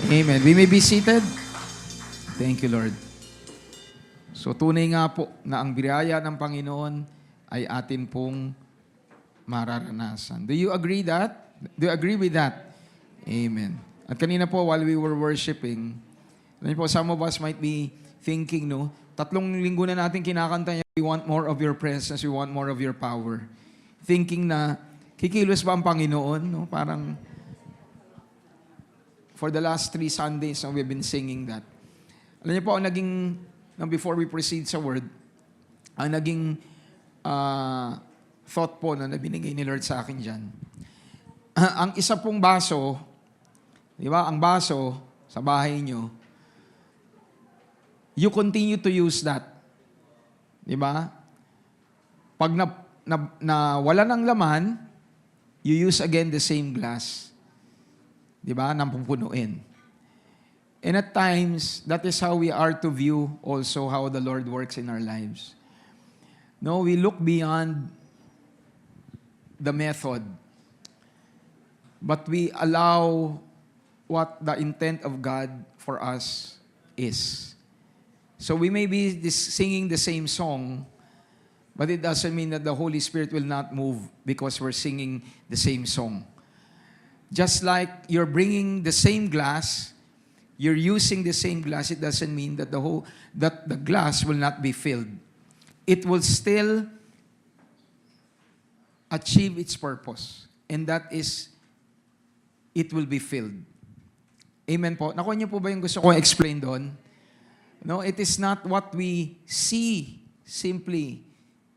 Amen. We may be seated. Thank you, Lord. So tunay nga po na ang biyaya ng Panginoon ay atin pong mararanasan. Do you agree that? Do you agree with that? Amen. At kanina po while we were worshiping, some of us might be thinking, no, 3 linggo na natin kinakanta niya, we want more of your presence, we want more of your power. Thinking na, kikilos ba ang Panginoon? No? Parang, for the last 3 Sundays, no, we've been singing that. Alam niyo po, ang naging, before we proceed sa word, ang naging thought po na binigay ni Lord sa akin dyan. Ang isa pong baso, di ba, ang baso sa bahay nyo, you continue to use that. Di ba? Pag wala ng laman, you use again the same glass. Di ba? Nang pupunuin. And at times, that is how we are to view also how the Lord works in our lives. No, we look beyond the method, but we allow what the intent of God for us is. So we may be singing the same song, but it doesn't mean that the Holy Spirit will not move because we're singing the same song. Just like you're bringing the same glass, you're using the same glass, it doesn't mean that the glass will not be filled. It will still achieve its purpose. And that is, it will be filled. Amen po. Nakuha niyo po ba yung gusto ko explain doon? No, it is not what we see simply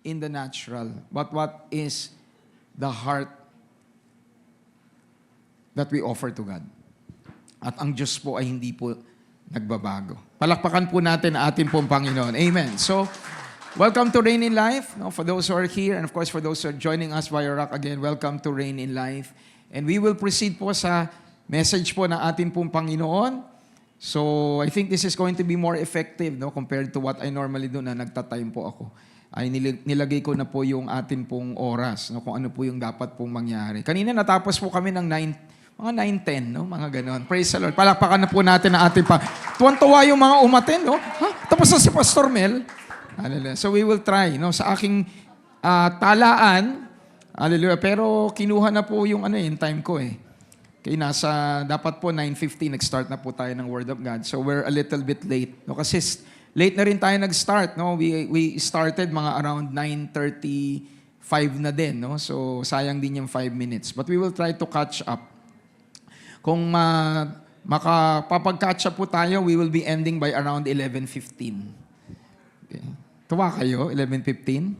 in the natural, but what is the heart that we offer to God. At ang Diyos po ay hindi po nagbabago. Palakpakan po natin ang ating pong Panginoon. Amen. So, welcome to Reign in Life. No, for those who are here, and of course for those who are joining us via Rock again, welcome to Reign in Life. And we will proceed po sa message po ng ating pong Panginoon. So, I think this is going to be more effective, no, compared to what I normally do na nagtatime po ako. Ay nilagay ko na po yung atin pong oras, no, kung ano po yung dapat pong mangyari. Kanina natapos po kami ng mga 9:10, no? Mga ganon. Praise the Lord. Palakpakan na po natin ang ating tuwan-tuwa yung mga umaten, no? Tapos na si Pastor Mel. Hallelujah. So we will try, no? Sa aking talaan, hallelujah, pero kinuha na po yung time ko eh. Kaya dapat po 9:50, nag-start na po tayo ng Word of God. So we're a little bit late, no? Kasi late na rin tayo nag-start, no? We started mga around 9:35 na din, no? So sayang din yung 5 minutes. But we will try to catch up. Kung makapapag-catch up po tayo, we will be ending by around 11:15. Okay. Tuwa kayo, 11:15?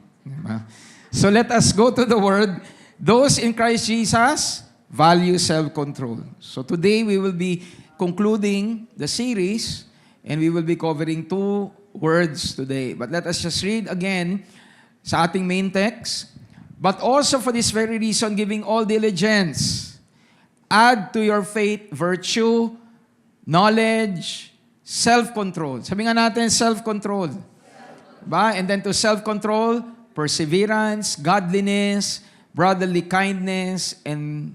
So let us go to the Word. Those in Christ Jesus value self-control. So today we will be concluding the series and we will be covering 2 words today. But let us just read again sa ating main text. But also for this very reason, giving all diligence, add to your faith virtue, knowledge, self-control. Sabi nga natin, self-control. Diba? And then to self-control, perseverance, godliness, brotherly kindness, and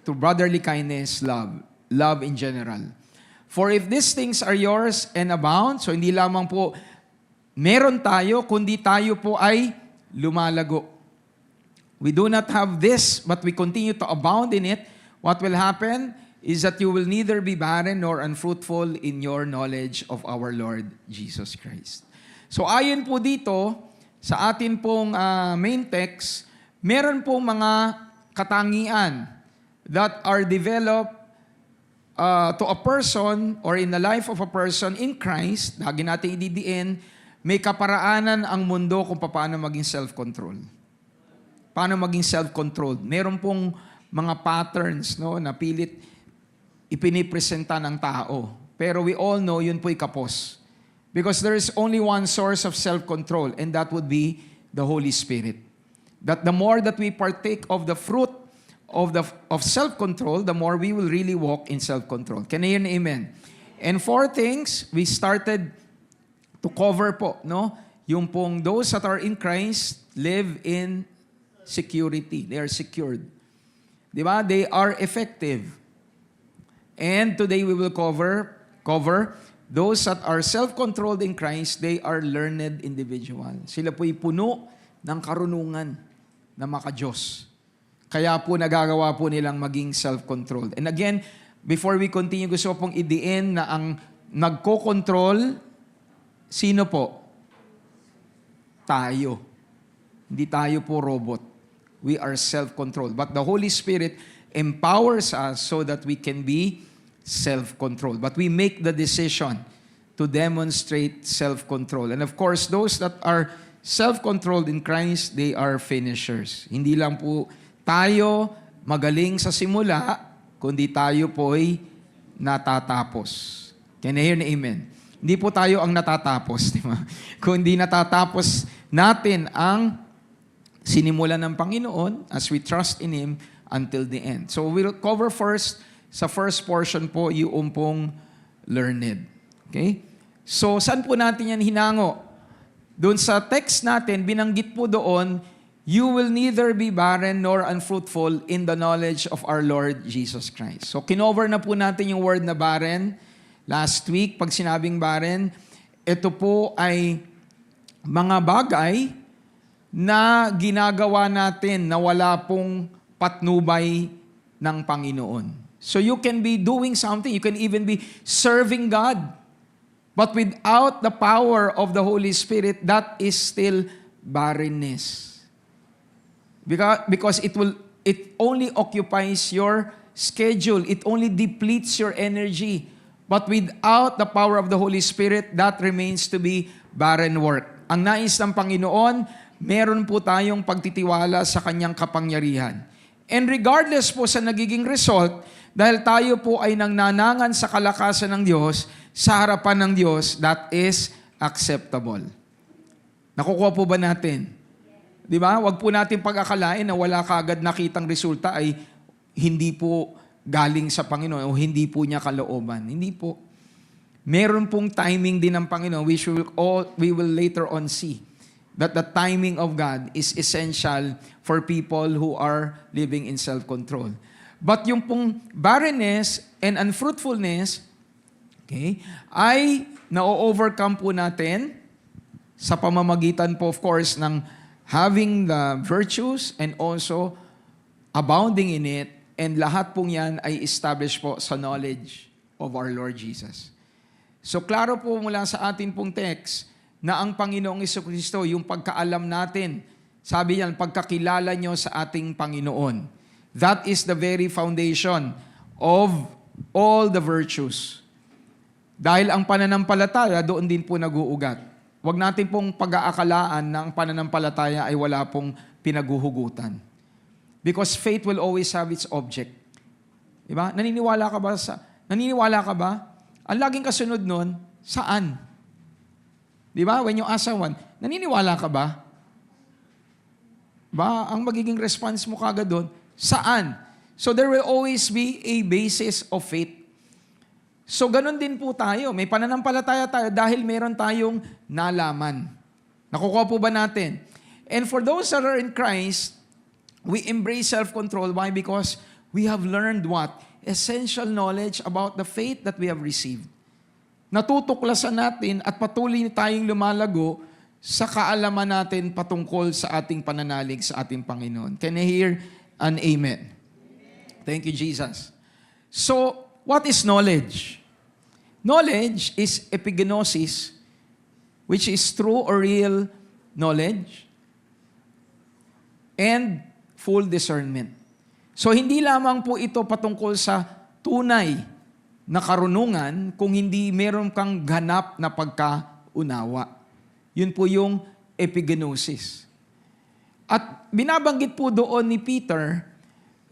to brotherly kindness, love. Love in general. For if these things are yours and abound, so hindi lamang po meron tayo, kundi tayo po ay lumalago. We do not have this, but we continue to abound in it. What will happen is that you will neither be barren nor unfruitful in your knowledge of our Lord Jesus Christ. So ayon po dito, sa atin pong main text, meron pong mga katangian that are developed to a person or in the life of a person in Christ. Lagi natin ididiin, may kaparaanan ang mundo kung paano maging self-control. Paano maging self-controlled. Meron pong mga patterns, no, na pilit ipinipresenta ng tao. Pero we all know yun po'y kapos. Because there is only one source of self-control, and that would be the Holy Spirit. That the more that we partake of the fruit of self-control, the more we will really walk in self-control. Can I hear an amen? And 4 things we started to cover po, no? Yung pong those that are in Christ live in security. They are secured. Di ba? They are effective. And today we will cover those that are self-controlled in Christ, they are learned individual. Sila po'y puno ng karunungan na maka-Diyos. Kaya po nagagawa po nilang maging self-controlled. And again, before we continue, gusto ko pong idiin na ang nagko-control, sino po? Tayo. Hindi tayo po robot. We are self-controlled. But the Holy Spirit empowers us so that we can be self-controlled. But we make the decision to demonstrate self-control. And of course, those that are self-controlled in Christ, they are finishers. Hindi lang po tayo magaling sa simula, kundi tayo po'y natatapos. Can I hear na amen? Hindi po tayo ang natatapos, di ba? Kundi natatapos natin ang sinimulan ng Panginoon as we trust in Him until the end. So we'll cover first, sa first portion po, yung pong learned. Okay? So saan po natin yan hinango? Doon sa text natin, binanggit po doon, you will neither be barren nor unfruitful in the knowledge of our Lord Jesus Christ. So kinover na po natin yung word na barren. Last week, pag sinabing barren, ito po ay mga bagay na ginagawa natin na wala pong patnubay ng Panginoon. So you can be doing something, you can even be serving God, but without the power of the Holy Spirit, that is still barrenness. Because it only occupies your schedule, it only depletes your energy. But without the power of the Holy Spirit, that remains to be barren work. Ang nais ng Panginoon, meron po tayong pagtitiwala sa Kanyang kapangyarihan. And regardless po sa nagiging result, dahil tayo po ay nangnanangan sa kalakasan ng Diyos, sa harapan ng Diyos, that is acceptable. Nakukuha po ba natin? Di ba? Huwag po natin pag-akalain na wala kaagad nakitang resulta ay hindi po galing sa Panginoon o hindi po niya kalooban. Hindi po. Meron pong timing din ng Panginoon which we will later on see. That the timing of God is essential for people who are living in self-control. But yung pong barrenness and unfruitfulness, okay, ay na-overcome po natin sa pamamagitan po, of course, ng having the virtues and also abounding in it, and lahat pong yan ay established po sa knowledge of our Lord Jesus. So, klaro po mula sa atin pong text na ang Panginoong Jesucristo, yung pagkaalam natin, sabi niyan, pagkakilala nyo sa ating Panginoon. That is the very foundation of all the virtues. Dahil ang pananampalataya, doon din po nag-uugat. Huwag natin pong pag-aakalaan na ang pananampalataya ay wala pong pinaguhugutan. Because faith will always have its object. Diba? Naniniwala ka ba? Ang laging kasunod nun, saan? Diba? When you ask someone, naniniwala ka ba? Diba? Ang magiging response mo kagad doon, saan? So there will always be a basis of faith. So ganun din po tayo. May pananampalataya tayo dahil meron tayong nalaman. Nakukuha po ba natin? And for those that are in Christ, we embrace self-control. Why? Because we have learned what? Essential knowledge about the faith that we have received. Natutuklasan natin at patuloy tayong lumalago sa kaalaman natin patungkol sa ating pananalig sa ating Panginoon. Can I hear an amen? Thank you, Jesus. So, what is knowledge? Knowledge is epigenosis, which is true or real knowledge, and full discernment. So, hindi lamang po ito patungkol sa tunay na karunungan kung hindi meron kang ganap na pagkaunawa. Yun po yung epigenosis. At binabanggit po doon ni Peter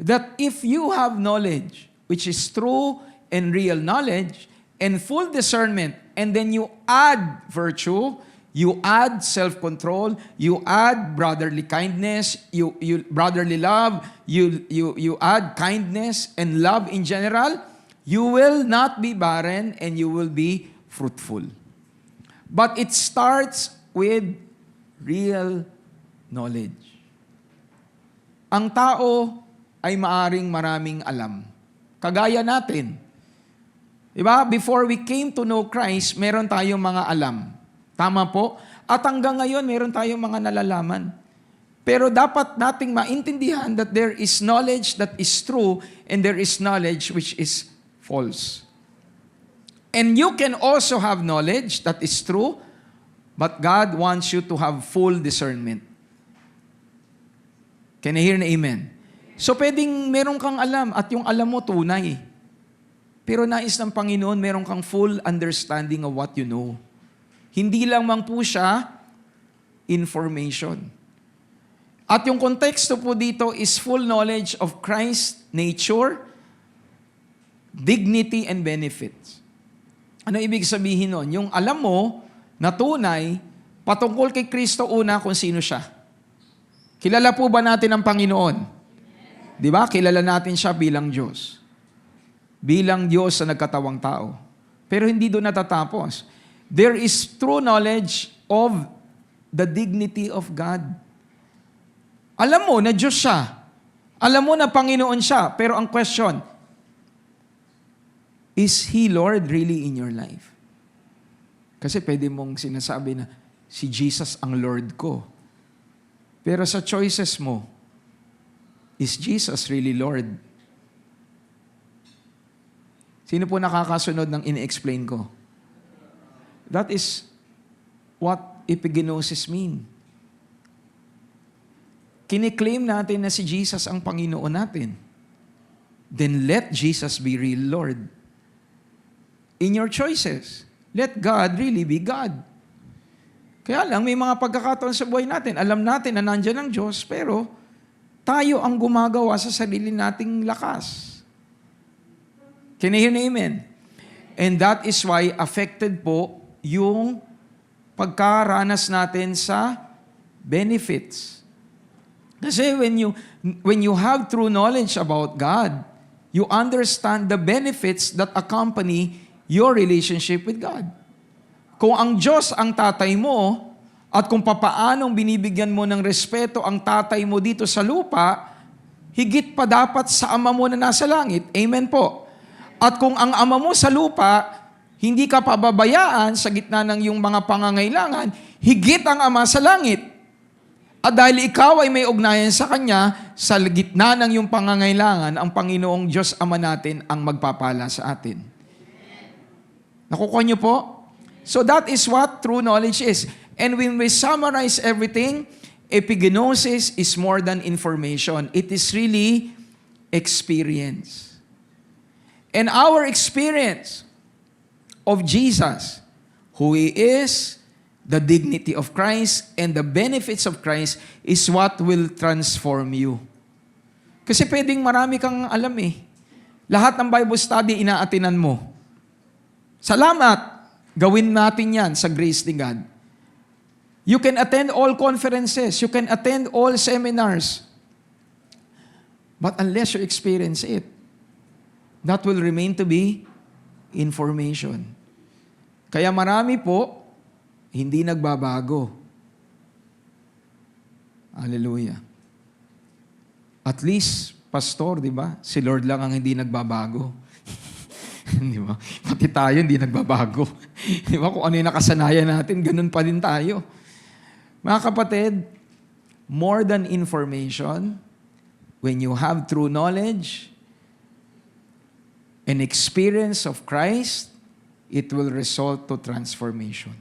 that if you have knowledge, which is true and real knowledge, and full discernment, and then you add virtue, you add self-control, you add brotherly kindness, you brotherly love, you add kindness and love in general, you will not be barren and you will be fruitful. But it starts with real knowledge. Ang tao ay maaring maraming alam. Kagaya natin. Diba? Before we came to know Christ, meron tayong mga alam. Tama po? At hanggang ngayon, meron tayong mga nalalaman. Pero dapat nating maintindihan that there is knowledge that is true and there is knowledge which is false. And you can also have knowledge that is true, but God wants you to have full discernment. Can I hear an amen? So pwedeng meron kang alam at yung alam mo tunay. Pero nais ng Panginoon, meron kang full understanding of what you know. Hindi lang man po siya information. At yung konteksto po dito is full knowledge of Christ's nature, dignity, and benefits. Ano ibig sabihin nun? Yung alam mo na tunay, patungkol kay Kristo una kung sino siya. Kilala po ba natin ang Panginoon? Di ba? Kilala natin siya bilang Diyos. Bilang Diyos na nagkatawang tao. Pero hindi doon natatapos. There is true knowledge of the dignity of God. Alam mo na Diyos siya. Alam mo na Panginoon siya. Pero ang question, is He Lord really in your life? Kasi pwede mong sinasabi na, si Jesus ang Lord ko. Pero sa choices mo, is Jesus really Lord? Sino po nakakasunod ng in-explain ko? That is what epigenosis mean. Kiniklaim natin na si Jesus ang Panginoon natin. Then let Jesus be real Lord. In your choices, let God really be God. Kaya lang, may mga pagkakataon sa buhay natin. Alam natin na nandyan ang Diyos, pero tayo ang gumagawa sa sarili nating lakas. Can you hear me? Amen? And that is why affected po yung pagkaranas natin sa benefits. Kasi when you have true knowledge about God, you understand the benefits that accompany your relationship with God. Kung ang Diyos ang tatay mo, at kung papaanong binibigyan mo ng respeto ang tatay mo dito sa lupa, higit pa dapat sa ama mo na nasa langit. Amen po. At kung ang ama mo sa lupa, hindi ka pababayaan sa gitna ng iyong mga pangangailangan, higit ang ama sa langit. At dahil ikaw ay may ugnayan sa Kanya, sa gitna ng iyong pangangailangan, ang Panginoong Diyos Ama natin ang magpapala sa atin. Nakukuha niyo po? So that is what true knowledge is. And when we summarize everything, epigenosis is more than information. It is really experience. And our experience of Jesus, who He is, the dignity of Christ, and the benefits of Christ is what will transform you. Kasi pwedeng marami kang alam eh. Lahat ng Bible study inaatinan mo. Salamat! Gawin natin yan sa grace ni God. You can attend all conferences. You can attend all seminars. But unless you experience it, that will remain to be information. Kaya marami po, hindi nagbabago. Hallelujah. At least, pastor, di ba? Si Lord lang ang hindi nagbabago. Di ba? Pati tayo hindi nagbabago. Di ba? Kung ano yung nakasanayan natin, ganun pa din tayo. Mga kapatid, more than information, when you have true knowledge and experience of Christ, it will result to transformation.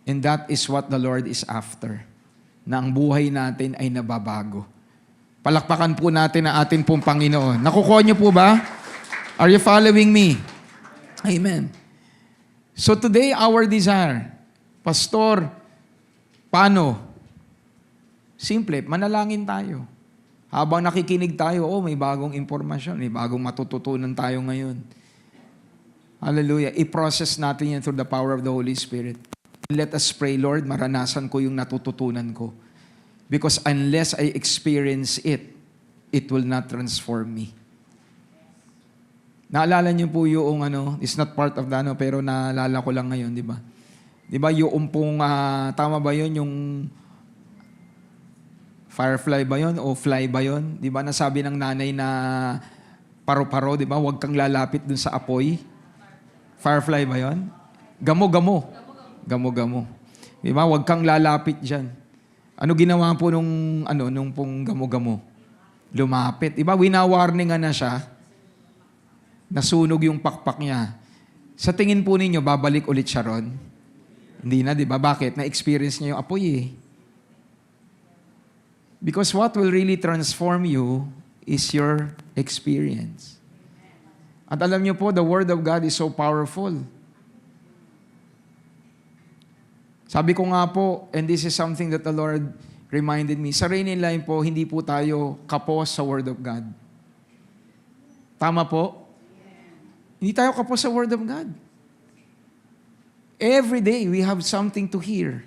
And that is what the Lord is after. Na ang buhay natin ay nababago. Palakpakan po natin ang atin pong Panginoon. Nakukuha niyo po ba? Are you following me? Amen. So today, our desire, Pastor, paano? Simple, manalangin tayo. Habang nakikinig tayo, may bagong impormasyon, may bagong matututunan tayo ngayon. Hallelujah. I-process natin yan through the power of the Holy Spirit. Let us pray, Lord, maranasan ko yung natututunan ko. Because unless I experience it, it will not transform me. Naalala niyo po yung it's not part of the pero naalala ko lang ngayon, di ba? Di ba yung pong, tama ba yun, yung firefly ba yun o fly ba yun? Di ba nasabi ng nanay na paro-paro, di ba? Huwag kang lalapit dun sa apoy. Firefly ba yon? Gamo-gamo. Gamo-gamo. Di ba? Huwag kang lalapit dyan. Ano ginawa po nung pong gamo-gamo? Lumapit. Di ba? Winawarningan na siya. Nasunog yung pakpak niya. Sa tingin po ninyo, babalik ulit siya ron? Hindi na, di ba? Bakit? Na-experience niya yung apoy eh. Because what will really transform you is your experience. At alam niyo po, the Word of God is so powerful. Sabi ko nga po, and this is something that the Lord reminded me, sa Rain in Line po, hindi po tayo kapos sa Word of God. Tama po? Hindi tayo kapos sa Word of God. Every day, we have something to hear.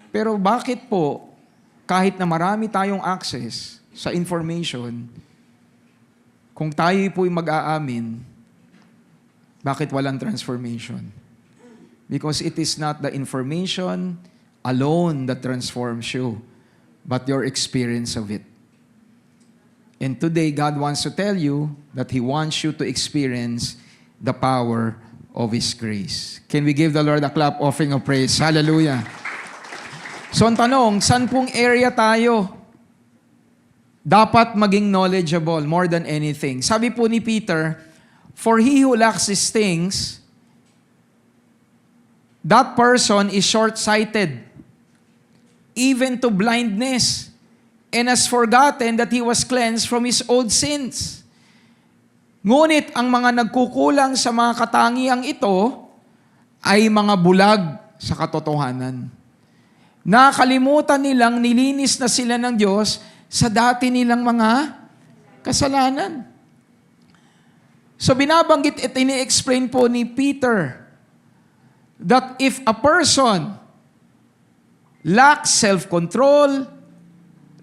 Pero bakit po, kahit na marami tayong access sa information, kung tayo po'y mag-aamin, bakit walang transformation? Because it is not the information alone that transforms you, but your experience of it. And today, God wants to tell you that He wants you to experience the power of His grace. Can we give the Lord a clap offering of praise? Hallelujah. So ang tanong, saan pong area tayo dapat maging knowledgeable more than anything? Sabi po ni Peter, for he who lacks these things, that person is short-sighted, even to blindness, and has forgotten that he was cleansed from his old sins. Ngunit ang mga nagkukulang sa mga katangiang ito ay mga bulag sa katotohanan. Nakalimutan nilang nilinis na sila ng Diyos sa dati nilang mga kasalanan. So binabanggit at ini-explain po ni Peter that if a person lacks self-control,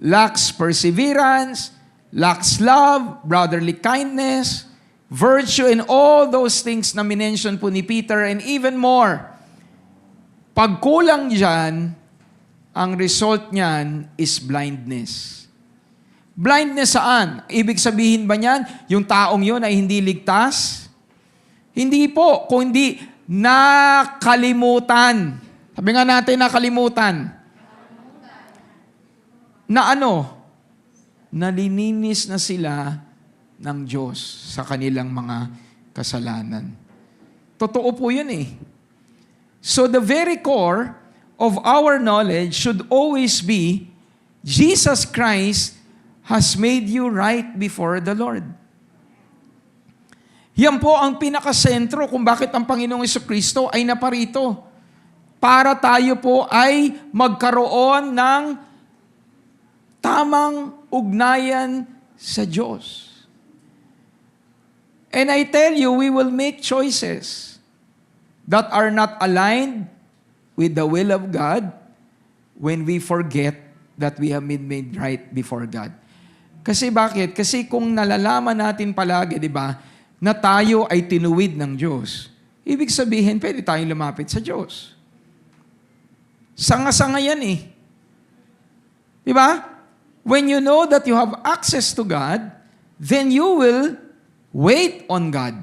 lacks perseverance, lacks love, brotherly kindness, virtue, and all those things na minention po ni Peter, and even more, pagkulang dyan, ang result niyan is blindness. Blindness saan? Ibig sabihin ba niyan, yung taong yun ay hindi ligtas? Hindi po, kundi nakalimutan. Sabi nga natin, nakalimutan. Na ano? Nalininis na sila ng Diyos sa kanilang mga kasalanan. Totoo po yun eh. So the very core of our knowledge should always be Jesus Christ has made you right before the Lord. Yan po ang pinakasentro kung bakit ang Panginoong Jesucristo ay naparito. Para tayo po ay magkaroon ng tamang ugnayan sa Diyos. And I tell you, we will make choices that are not aligned with the will of God when we forget that we have been made right before God. Kasi bakit? Kasi kung nalalaman natin palagi, di ba, na tayo ay tinuwid ng Diyos, ibig sabihin, pwede tayong lumapit sa Diyos. Sanga-sanga yan eh. Di ba? When you know that you have access to God, then you will wait on God.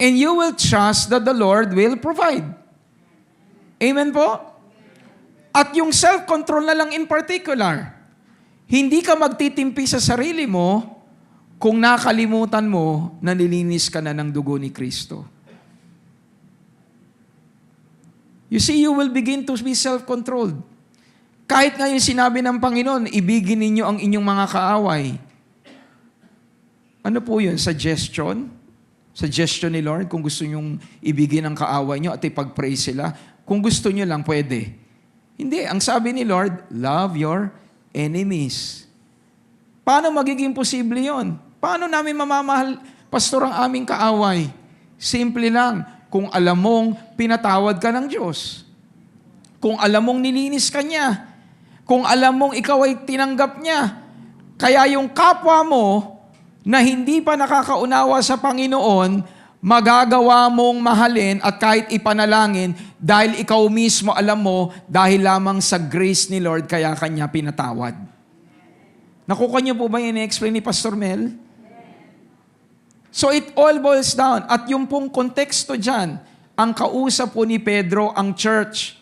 And you will trust that the Lord will provide. Amen po? At yung self-control na lang in particular, hindi ka magtitimpi sa sarili mo kung nakalimutan mo na nilinis ka na ng dugo ni Kristo. You see, you will begin to be self-controlled. Kahit nga yung sinabi ng Panginoon, ibigin ninyo ang inyong mga kaaway. Ano po yun? Suggestion? Suggestion ni Lord kung gusto nyong ibigin ang kaaway nyo at ipag-pray sila. Kung gusto nyo lang, pwede. Hindi. Ang sabi ni Lord, love your enemies. Paano magiging posible yon? Paano namin mamamahal, pastor, ang aming kaaway? Simple lang. Kung alam mong pinatawad ka ng Diyos. Kung alam mong nilinis ka niya. Kung alam mong ikaw ay tinanggap niya. Kaya yung kapwa mo na hindi pa nakakaunawa sa Panginoon, magagawa mong mahalin at kahit ipanalangin dahil ikaw mismo alam mo dahil lamang sa grace ni Lord kaya kanya pinatawad. Nakuha niyo po ba yung explain ni Pastor Mel? So it all boils down. At yung pong konteksto dyan, ang kausap po ni Pedro, ang church.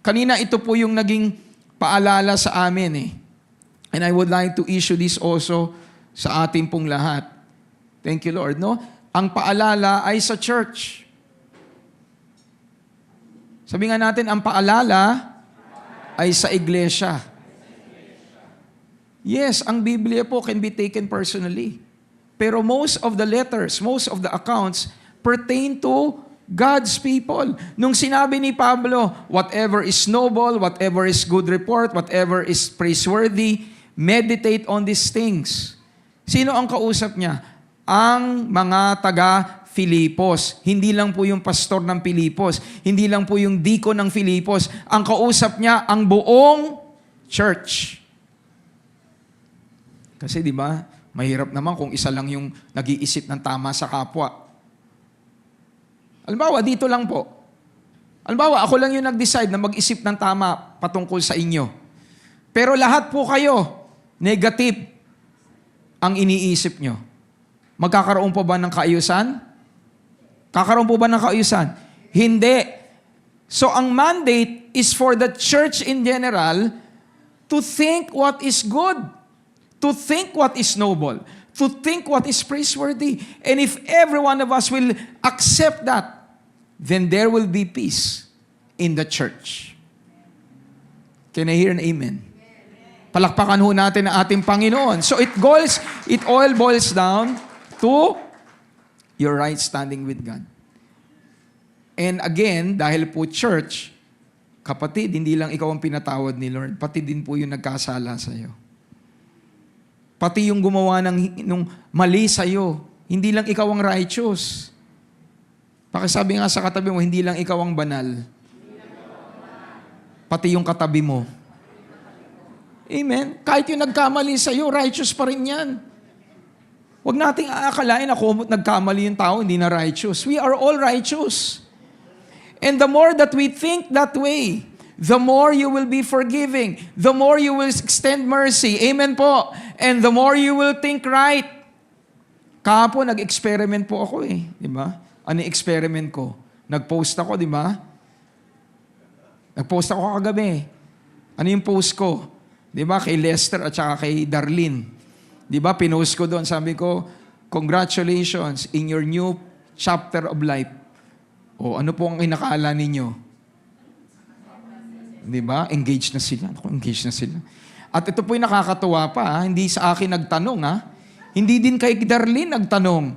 Kanina ito po yung naging paalala sa amin eh. And I would like to issue this also sa ating pong lahat. Thank you, Lord. No? Ang paalala ay sa church. Sabi nga natin, ang paalala ay sa iglesia. Yes, ang Biblia po can be taken personally. Pero most of the letters, most of the accounts pertain to God's people. Nung sinabi ni Pablo, whatever is noble, whatever is good report, whatever is praiseworthy, meditate on these things. Sino ang kausap niya? Ang mga taga-Filipos. Hindi lang po yung pastor ng Filipos. Hindi lang po yung deacon ng Filipos. Ang kausap niya, ang buong church. Kasi di ba, mahirap naman kung isa lang yung nag-iisip ng tama sa kapwa. Halimbawa, dito lang po. Halimbawa, ako lang yung nag-decide na mag-isip ng tama patungkol sa inyo. Pero lahat po kayo, negative ang iniisip nyo. Magkakaroon po ba ng kaayusan? Kakaroon po ba ng kaayusan? Hindi. So, ang mandate is for the church in general to think what is good. To think what is noble, to think what is praiseworthy. And if every one of us will accept that, then there will be peace in the church. Can I hear an amen? Palakpakan ho natin ang ating Panginoon. So it all boils down to your right standing with God. And again, dahil po church, kapatid, hindi lang ikaw ang pinatawad ni Lord, pati din po yung nagkasala sa iyo. Pati yung gumawa ng mali sa'yo. Hindi lang ikaw ang righteous. Pakisabi nga sa katabi mo, hindi lang ikaw ang banal. Pati yung katabi mo. Amen? Kahit yung nagkamali sa'yo, righteous pa rin yan. Huwag nating aakalain ako nagkamali yung tao, hindi na righteous. We are all righteous. And the more that we think that way, the more you will be forgiving. The more you will extend mercy. Amen po. And the more you will think right. Kahapon, nag-experiment po ako eh. Di ba? Ano yung experiment ko? Nag-post ako, di ba? Nag-post ako kagabi. Ano yung post ko? Di ba? Kay Lester at saka kay Darlene. Di ba? Pinost ko doon. Sabi ko, congratulations in your new chapter of life. O ano po ang inakala ninyo? Di ba? Engaged na sila. Ako, engaged na sila. At ito po yung nakakatuwa pa. Ha? Hindi sa akin nagtanong. Ha? Hindi din kay Darlene nagtanong.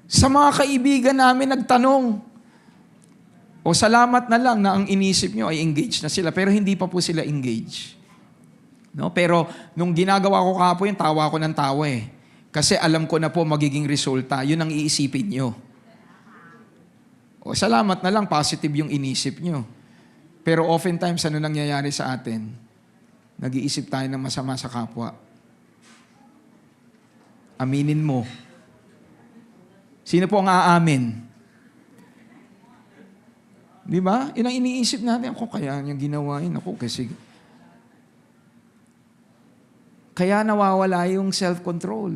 Sa mga kaibigan namin nagtanong. O salamat na lang na ang inisip nyo ay engaged na sila. Pero hindi pa po sila engaged. No? Pero nung ginagawa ko kahapon, yung tawa ko ng tawa eh. Kasi alam ko na po magiging resulta. Yun ang iisipin nyo. O salamat na lang, positive yung inisip nyo. Pero oftentimes, ano nangyayari sa atin? Nag-iisip tayo ng masama sa kapwa. Aminin mo. Sino po ang aamin? Di ba? Yun ang iniisip natin. Ako, kaya niyang ginawa yun. Ako, kasi... Kaya nawawala yung self-control.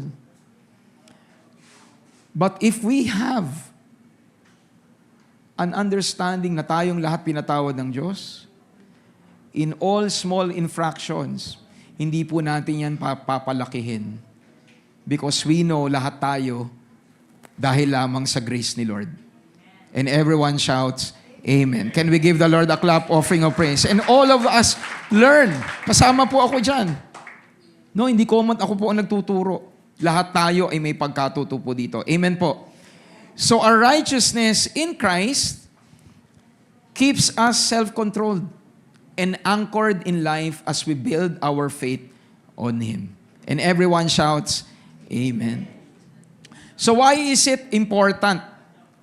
But if we have an understanding na tayong lahat pinatawad ng Diyos, in all small infractions, hindi po natin yan papalakihin. Because we know lahat tayo dahil lamang sa grace ni Lord. And everyone shouts, Amen. Can we give the Lord a clap offering of praise? And all of us learn. Kasama po ako dyan. No, hindi comment ako po ang nagtuturo. Lahat tayo ay may pagkatuto po dito. Amen po. So our righteousness in Christ keeps us self-controlled and anchored in life as we build our faith on Him. And everyone shouts, Amen. So why is it important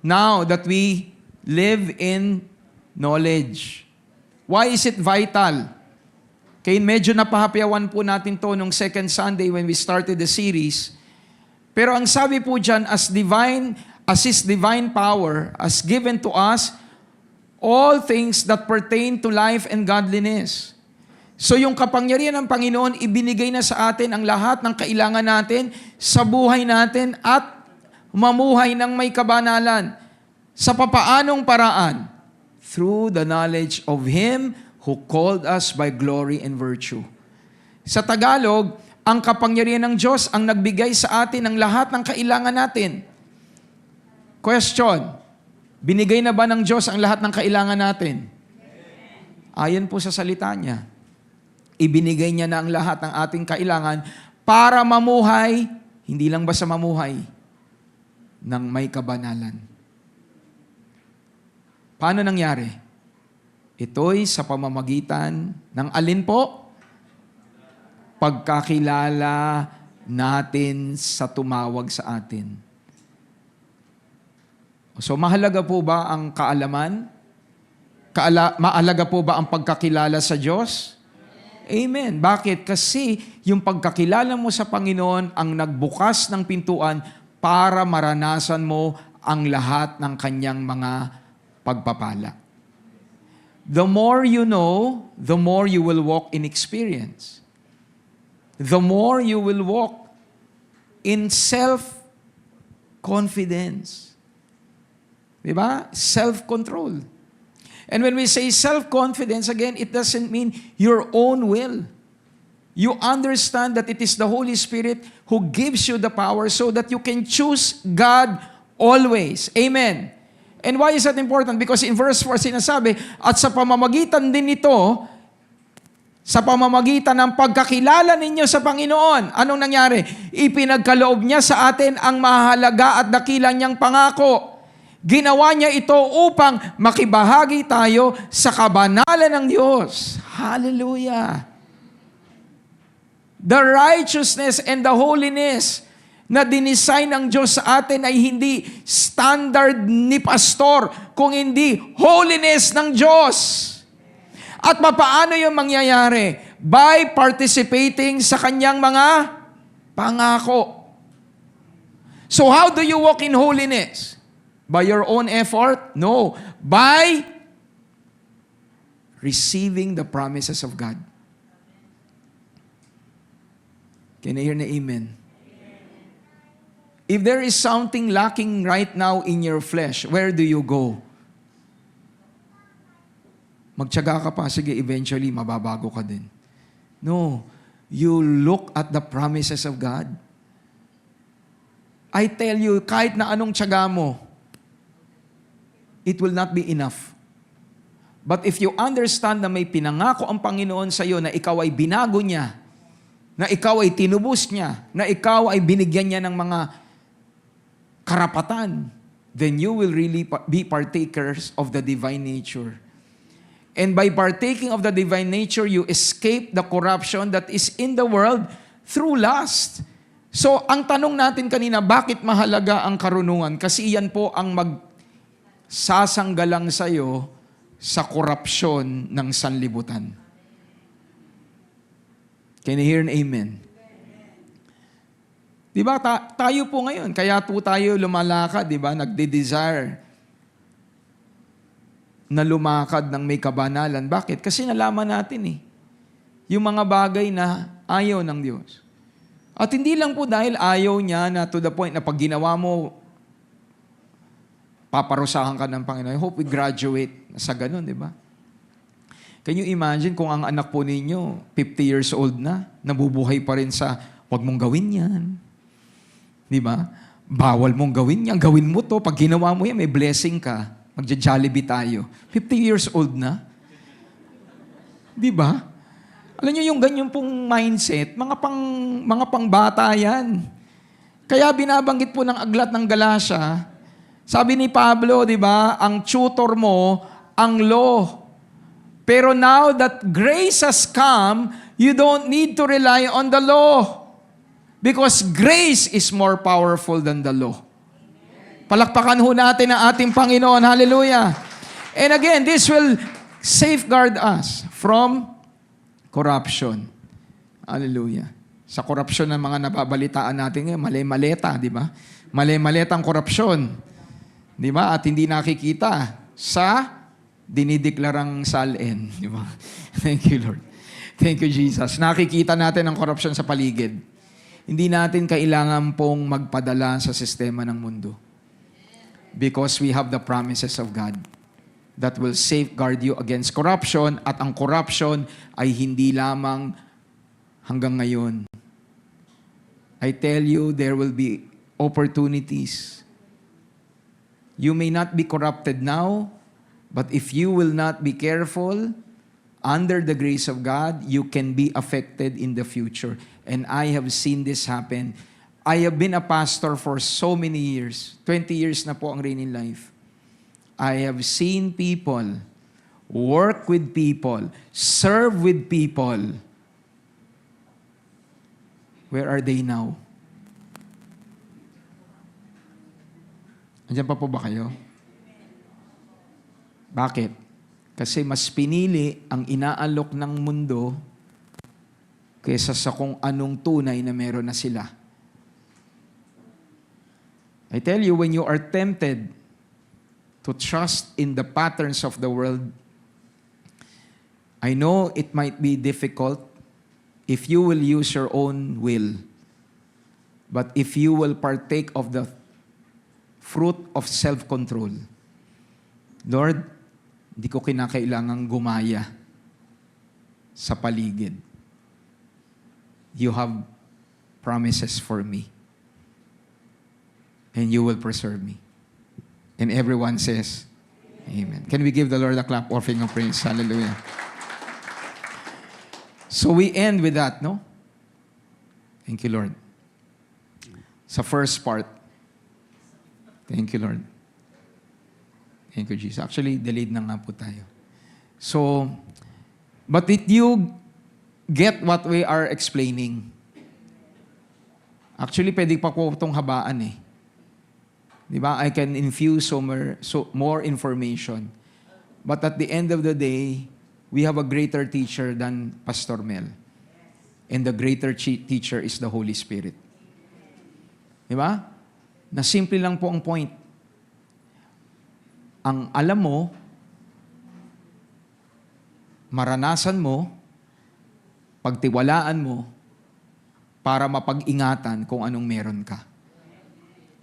now that we live in knowledge? Why is it vital? Kaya medyo napahapyawan po natin to nung second Sunday when we started the series. Pero ang sabi po dyan, as His divine power has given to us all things that pertain to life and godliness. So yung kapangyarihan ng Panginoon, ibinigay na sa atin ang lahat ng kailangan natin sa buhay natin at mamuhay ng may kabanalan. Sa papaanong paraan? Through the knowledge of Him who called us by glory and virtue. Sa Tagalog, ang kapangyarihan ng Diyos ang nagbigay sa atin ng lahat ng kailangan natin. Question, binigay na ba ng Diyos ang lahat ng kailangan natin? Ayon po sa salita niya, ibinigay niya na ang lahat ng ating kailangan para mamuhay, hindi lang basta mamuhay, ng may kabanalan. Paano nangyari? Ito'y sa pamamagitan ng alin po? Pagkakilala natin sa tumawag sa atin. So, mahalaga po ba ang kaalaman? Mahalaga po ba ang pagkakilala sa Diyos? Amen. Bakit? Kasi yung pagkakilala mo sa Panginoon ang nagbukas ng pintuan para maranasan mo ang lahat ng kanyang mga pagpapala. The more you know, the more you will walk in experience. The more you will walk in self-confidence. Diba? Self-control. And when we say self-confidence, again, it doesn't mean your own will. You understand that it is the Holy Spirit who gives you the power so that you can choose God always. Amen. And why is that important? Because in verse 4 sinasabi, at sa pamamagitan din nito, sa pamamagitan ng pagkakilala ninyo sa Panginoon, anong nangyari? Ipinagkaloob niya sa atin ang mahalaga at dakilang niyang pangako. Ginawa niya ito upang makibahagi tayo sa kabanalan ng Diyos. Hallelujah! The righteousness and the holiness na dinisign ng Diyos sa atin ay hindi standard ni pastor, kung hindi holiness ng Diyos. At papaano yung mangyayari? By participating sa kanyang mga pangako. So how do you walk in holiness? By your own effort? No. By receiving the promises of God. Can I hear na amen? If there is something lacking right now in your flesh, where do you go? Magtiyaga ka pa, sige, eventually, mababago ka din. No. You look at the promises of God. I tell you, kahit na anong tiyaga mo, it will not be enough. But if you understand na may pinangako ang Panginoon sa iyo na ikaw ay binago niya, na ikaw ay tinubos niya, na ikaw ay binigyan niya ng mga karapatan, then you will really be partakers of the divine nature. And by partaking of the divine nature, you escape the corruption that is in the world through lust. So, ang tanong natin kanina, bakit mahalaga ang karunungan? Kasi iyan po ang magsasanggalang sa'yo sa korupsyon ng sanlibutan. Can you hear an amen? Diba, tayo po ngayon, kaya po tayo lumalakad, diba, nagde-desire na lumakad ng may kabanalan. Bakit? Kasi nalaman natin yung mga bagay na ayaw ng Diyos. At hindi lang po dahil ayaw niya na to the point na pag ginawa mo, paparusahan ka ng Panginoon. I hope we graduate sa ganun, di ba? Can you imagine kung ang anak po ninyo, 50 years old na, nabubuhay pa rin sa, wag mong gawin yan. Di ba? Bawal mong gawin yan. Gawin mo to. Pag ginawa mo yan, may blessing ka. Magja-Jollibee tayo. 50 years old na. Di ba? Alam niyo yung ganyan pong mindset, mga pangbata yan. Kaya binabanggit po ng aklat ng Galatia, sabi ni Pablo, di ba, ang tutor mo, ang law. Pero now that grace has come, you don't need to rely on the law. Because grace is more powerful than the law. Palakpakan ho natin ang ating Panginoon. Hallelujah. And again, this will safeguard us from corruption. Hallelujah. Sa korupsyon ng mga nababalitaan natin ngayon, mali-maleta, di ba? Mali-maletang korupsyon. Di ba? At hindi nakikita sa dinideklarang salin. Di ba? Thank you, Lord. Thank you, Jesus. Nakikita natin ang korupsyon sa paligid. hindi natin kailangan pong magpadala sa sistema ng mundo. Because we have the promises of God that will safeguard you against corruption, at ang corruption ay hindi lamang hanggang ngayon. I tell you, there will be opportunities. You may not be corrupted now, but if you will not be careful, under the grace of God, you can be affected in the future. And I have seen this happen. I have been a pastor for so many years. 20 years na po ang Reign in Life. I have seen people work with people, serve with people. Where are they now? Andiyan pa po ba kayo? Bakit? Kasi mas pinili ang inaalok ng mundo kaysa sa kung anong tunay na meron na sila. I tell you, when you are tempted to trust in the patterns of the world, I know it might be difficult if you will use your own will. But if you will partake of the fruit of self-control, Lord, hindi ko kinakailangang gumaya sa paligid. You have promises for me. And you will preserve me. And everyone says, Amen. Can we give the Lord a clap offering of praise? Hallelujah. So we end with that, no? Thank you, Lord. Sa first part. Thank you, Lord. Thank you, Jesus. Actually, delayed na nga po tayo. So, but did you get what we are explaining? Actually, pwede pa po itong habaan eh. Di ba? I can infuse more information. But at the end of the day, we have a greater teacher than Pastor Mel. And the greater teacher is the Holy Spirit. Di ba? Na simple lang po ang point. Ang alam mo, maranasan mo, pagtiwalaan mo, para mapag-ingatan kung anong meron ka.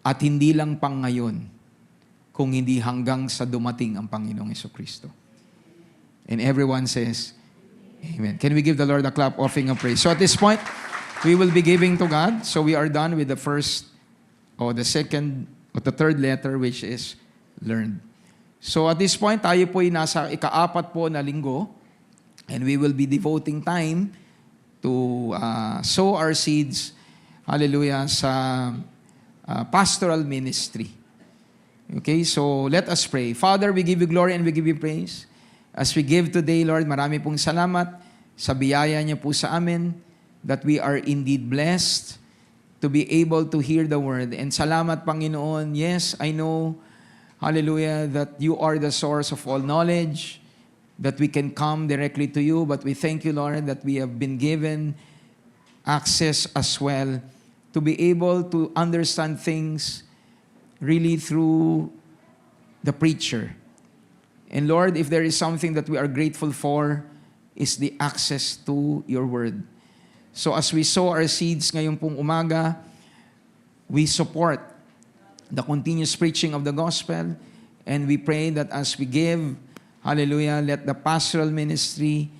At hindi lang pang ngayon, kung hindi hanggang sa dumating ang Panginoong Jesucristo. And everyone says, Amen. Can we give the Lord a clap offering of praise? So at this point, we will be giving to God. So we are done with the first, or the second, or the third letter, which is learned. So at this point, tayo po'y nasa ika-apat po na linggo, and we will be devoting time to sow our seeds, hallelujah, sa pastoral ministry. Okay, so let us pray. Father, we give you glory and we give you praise. As we give today, Lord, marami pong salamat sa biyaya niyo po sa amin, that we are indeed blessed to be able to hear the word. And salamat, Panginoon. Yes, I know, hallelujah, that you are the source of all knowledge, that we can come directly to you, but we thank you, Lord, that we have been given access as well to be able to understand things really through the preacher. And Lord, if there is something that we are grateful for, is the access to your word. So as we sow our seeds ngayong pong umaga, we support the continuous preaching of the gospel, and we pray that as we give, hallelujah, let the pastoral ministry,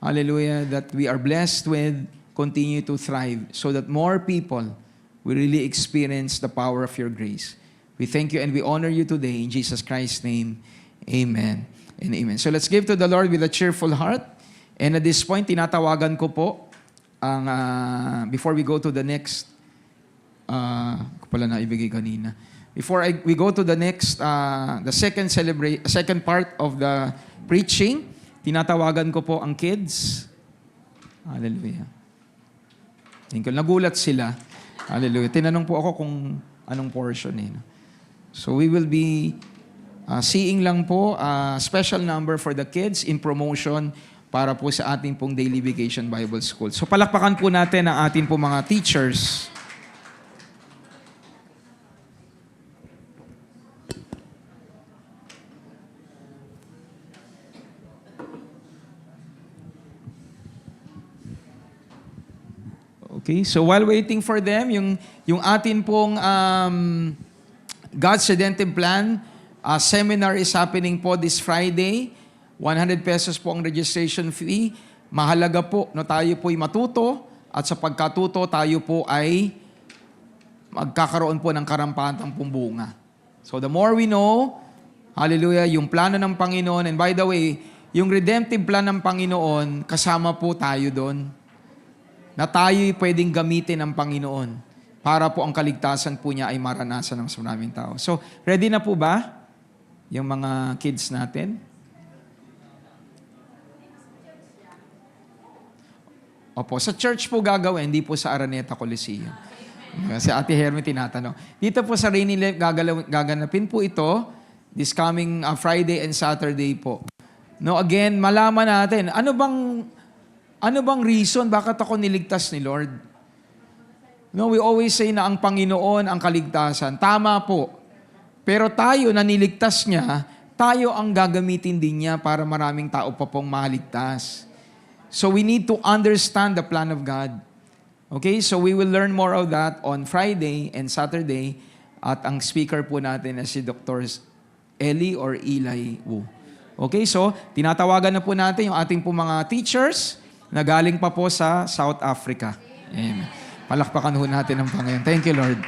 hallelujah, that we are blessed with, continue to thrive, so that more people will really experience the power of your grace. We thank you and we honor you today in Jesus Christ's name. Amen and amen. So let's give to the Lord with a cheerful heart. And at this point, tinatawagan ko po ang, before we go to the next, ko pala na ibigay kanina. Before we go to the next, the second part of the preaching, tinatawagan ko po ang kids. Hallelujah. Thank you. Nagulat sila. Hallelujah. Tinanong po ako kung anong portion eh. So we will be seeing lang po a special number for the kids in promotion para po sa ating pong Daily Vacation Bible School. So palakpakan po natin ang ating po mga teachers. Okay, so while waiting for them, yung atin pong God's Redemptive Plan seminar is happening po this Friday. 100 pesos po ang registration fee. Mahalaga po na tayo po'y matuto at sa pagkatuto tayo po ay magkakaroon po ng karampatang pumbunga. So the more we know, hallelujah, yung plano ng Panginoon, and by the way, yung redemptive plan ng Panginoon, kasama po tayo doon, na tayo'y pwedeng gamitin ng Panginoon para po ang kaligtasan po niya ay maranasan ng maraming tao. So, ready na po ba yung mga kids natin? Opo, sa church po gagawin, hindi po sa Araneta Coliseum. Kasi Ate Hermie tinatanong. Dito po sa Rainy Lake, gaganapin po ito this coming Friday and Saturday po. No, again, malaman natin, ano bang reason bakit ako niligtas ni Lord? No, we always say na ang Panginoon ang kaligtasan. Tama po. Pero tayo na niligtas niya, tayo ang gagamitin din niya para maraming tao pa pong maligtas. So we need to understand the plan of God. Okay, so we will learn more of that on Friday and Saturday. At ang speaker po natin ay si Dr. Eli or Eli Wu. Okay, so tinatawagan na po natin yung ating po mga teachers na galing pa po sa South Africa. Amen. Palakpakan ho natin ang Panginoon. Thank you, Lord.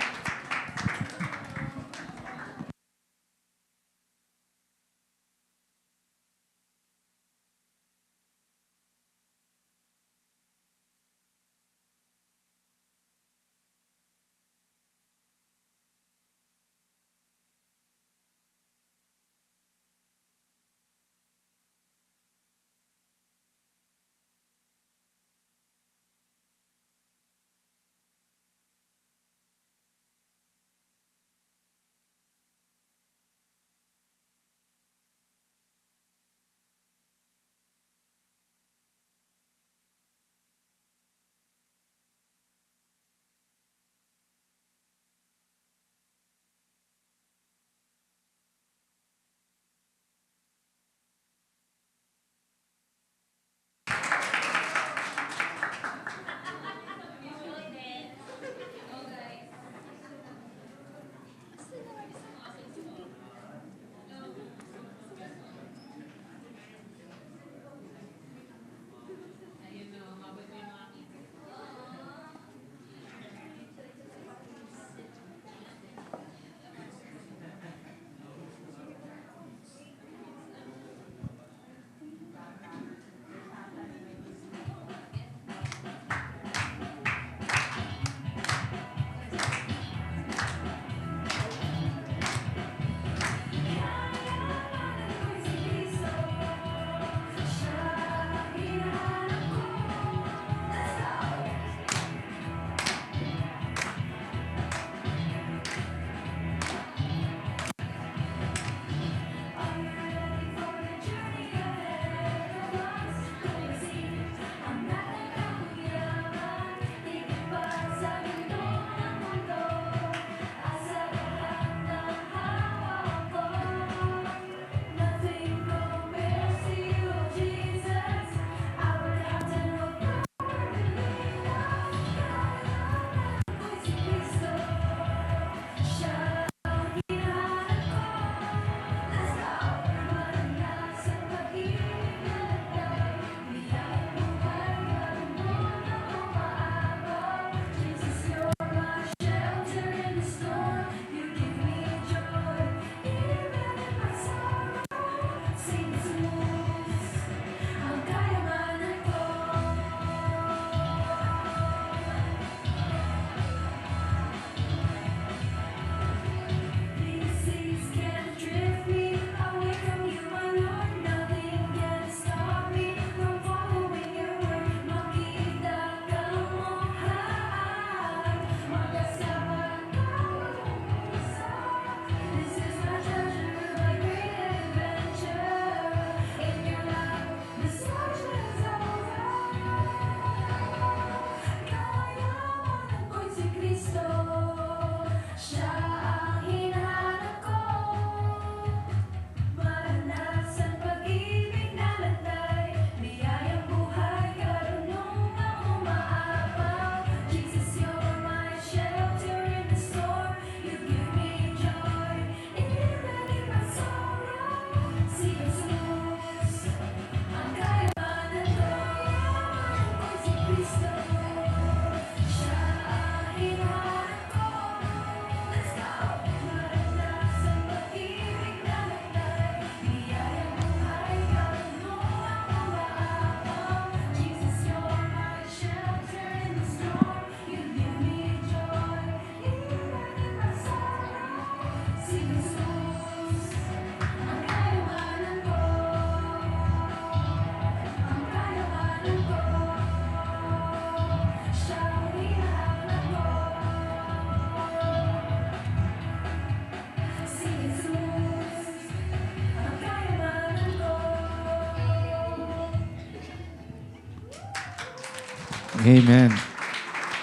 Amen.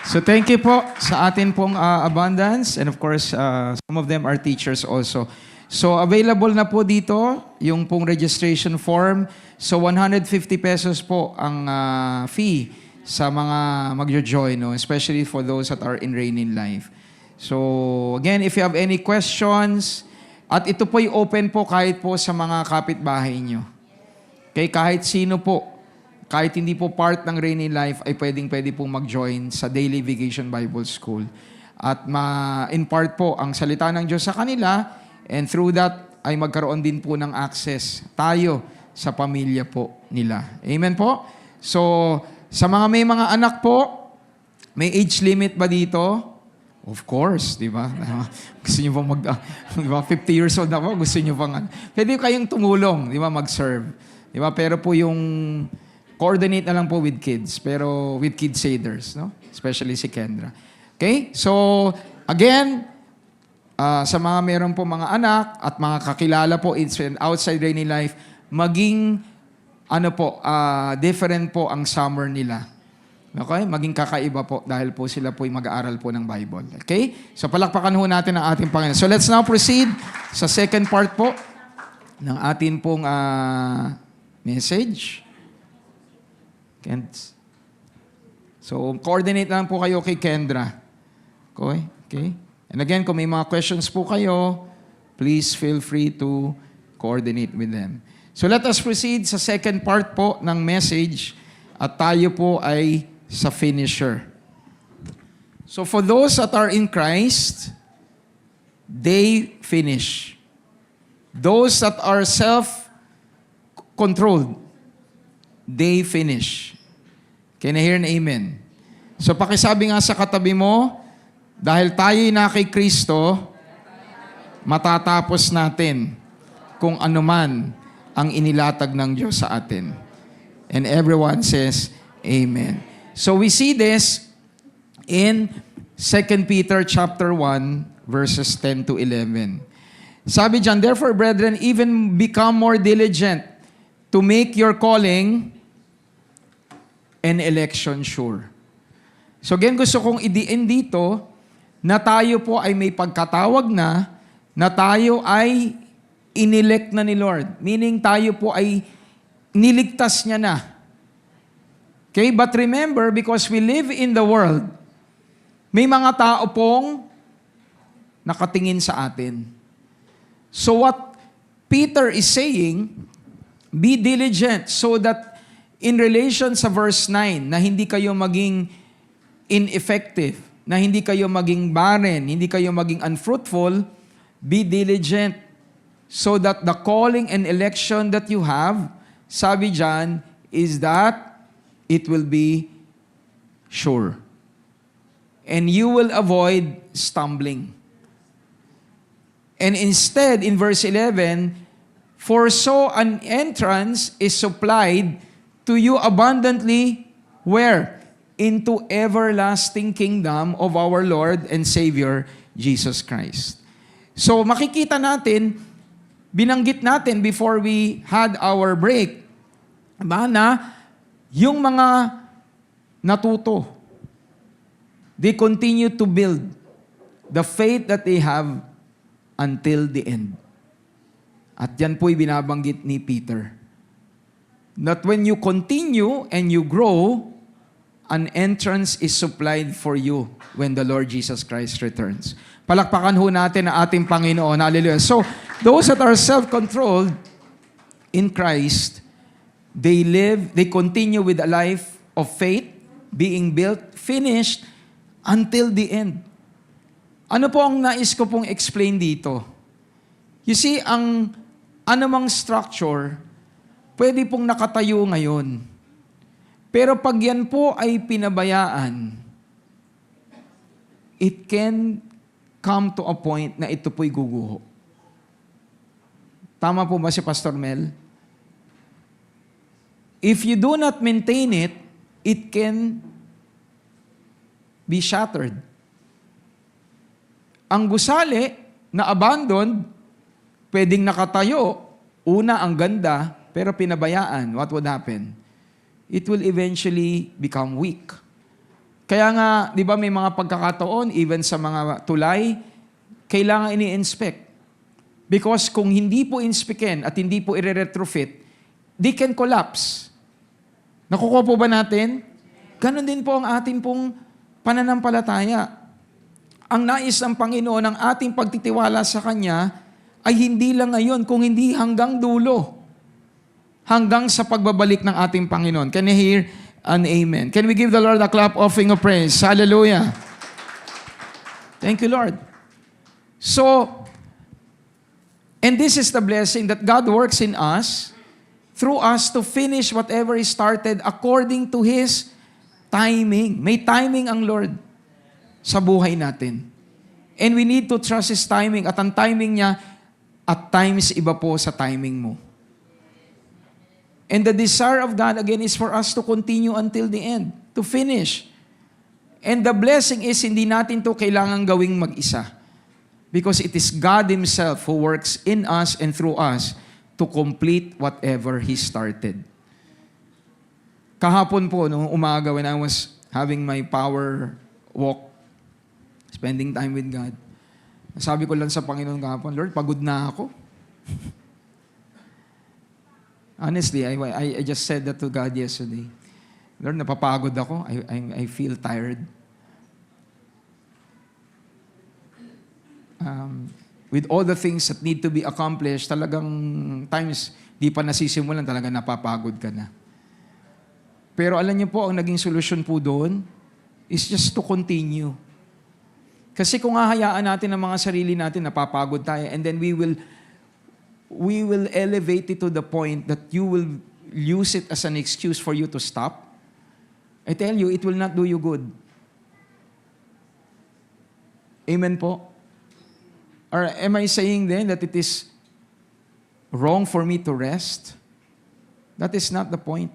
So thank you po sa atin pong abundance, and of course, some of them are teachers also. So available na po dito yung pong registration form. So 150 pesos po ang fee sa mga magjo-join, no? Especially for those that are in Reign in Life. So again, if you have any questions, at ito po'y open po kahit po sa mga kapitbahay nyo. Okay, kahit sino po, kahit hindi po part ng Reign in Life, ay pwede pong mag-join sa Daily Vacation Bible School. At ma-impart po ang salita ng Diyos sa kanila, and through that, ay magkaroon din po ng access tayo sa pamilya po nila. Amen po? So, sa mga may mga anak po, may age limit ba dito? Of course, di ba? Gusto nyo bang di ba, 50 years old ako, gusto nyo bang, pwede kayong tumulong, di ba, mag-serve. Di ba? Pero po yung coordinate na lang po with kids, pero with kids aiders, no? Especially si Kendra. Okay? So, again, sa mga meron po mga anak at mga kakilala po outside Reign in Life, maging different po ang summer nila. Okay? Maging kakaiba po dahil po sila po'y mag-aaral po ng Bible. Okay? So, palakpakan ho natin ang ating Panginoon. So, let's now proceed sa second part po ng ating pong message. So, coordinate lang po kayo kay Kendra. Okay? And again, kung may mga questions po kayo, please feel free to coordinate with them. So, let us proceed sa second part po ng message at tayo po ay sa finisher. So, for those that are in Christ, they finish. Those that are self-controlled, they finish. Can I hear an amen? So pakisabi nga sa katabi mo, dahil tayo'y na kay Kristo, matatapos natin kung anuman ang inilatag ng Diyos sa atin. And everyone says, amen. So we see this in 2 Peter chapter 1, verses 10 to 11. Sabi dyan, therefore, brethren, even become more diligent to make your calling and election sure. So again, gusto kong i-diin dito na tayo po ay may pagkatawag na tayo ay inelect na ni Lord. Meaning tayo po ay niligtas niya na. Okay? But remember, because we live in the world, may mga tao pong nakatingin sa atin. So what Peter is saying, be diligent so that in relation sa verse 9, na hindi kayo maging ineffective, na hindi kayo maging barren, hindi kayo maging unfruitful, be diligent so that the calling and election that you have, sabi dyan, is that it will be sure. And you will avoid stumbling. And instead, in verse 11, for so an entrance is supplied to you abundantly, where? Into everlasting kingdom of our Lord and Savior, Jesus Christ. So makikita natin, binanggit natin before we had our break, na yung mga natuto, they continue to build the faith that they have until the end. At yan po'y binabanggit ni Peter. That when you continue and you grow, an entrance is supplied for you when the Lord Jesus Christ returns. Palakpakan ho natin ang ating Panginoon. Hallelujah. So, those that are self-controlled in Christ, they continue with a life of faith, being built, finished, until the end. Ano po ang nais ko pong explain dito? You see, ang anumang structure, pwede pong nakatayo ngayon. Pero pag yan po ay pinabayaan, it can come to a point na ito po'y guguho. Tama po ba si Pastor Mel? If you do not maintain it, it can be shattered. Ang gusali na abandoned, pwedeng nakatayo, una ang ganda, pero pinabayaan, what would happen? It will eventually become weak. Kaya nga, di ba may mga pagkakataon, even sa mga tulay, kailangan ini-inspect. Because kung hindi po inspekin at hindi po i-retrofit, they can collapse. Nakukuha po ba natin? Ganon din po ang ating pong pananampalataya. Ang nais ng Panginoon, ang ating pagtitiwala sa Kanya, ay hindi lang ngayon, kung hindi hanggang dulo. Hanggang sa pagbabalik ng ating Panginoon. Can you hear an amen? Can we give the Lord a clap offering of praise? Hallelujah. Thank you, Lord. So, and this is the blessing that God works in us, through us to finish whatever He started according to His timing. May timing ang Lord sa buhay natin. And we need to trust His timing. At ang timing niya, at times iba po sa timing mo. And the desire of God, again, is for us to continue until the end, to finish. And the blessing is, hindi natin to kailangan gawing mag-isa. Because it is God Himself who works in us and through us to complete whatever He started. Kahapon po, nung umaga, when I was having my power walk, spending time with God, sabi ko lang sa Panginoon kahapon, Lord, pagod na ako. Honestly, I just said that to God yesterday. Lord, napapagod ako. I feel tired. With all the things that need to be accomplished, talagang times, di pa nasisimulan, talaga napapagod ka na. Pero alam niyo po, ang naging solusyon po doon is just to continue. Kasi kung hahayaan natin ang mga sarili natin, napapagod tayo, and then we will elevate it to the point that you will use it as an excuse for you to stop. I tell you, it will not do you good. Amen po? Or am I saying then that it is wrong for me to rest? That is not the point.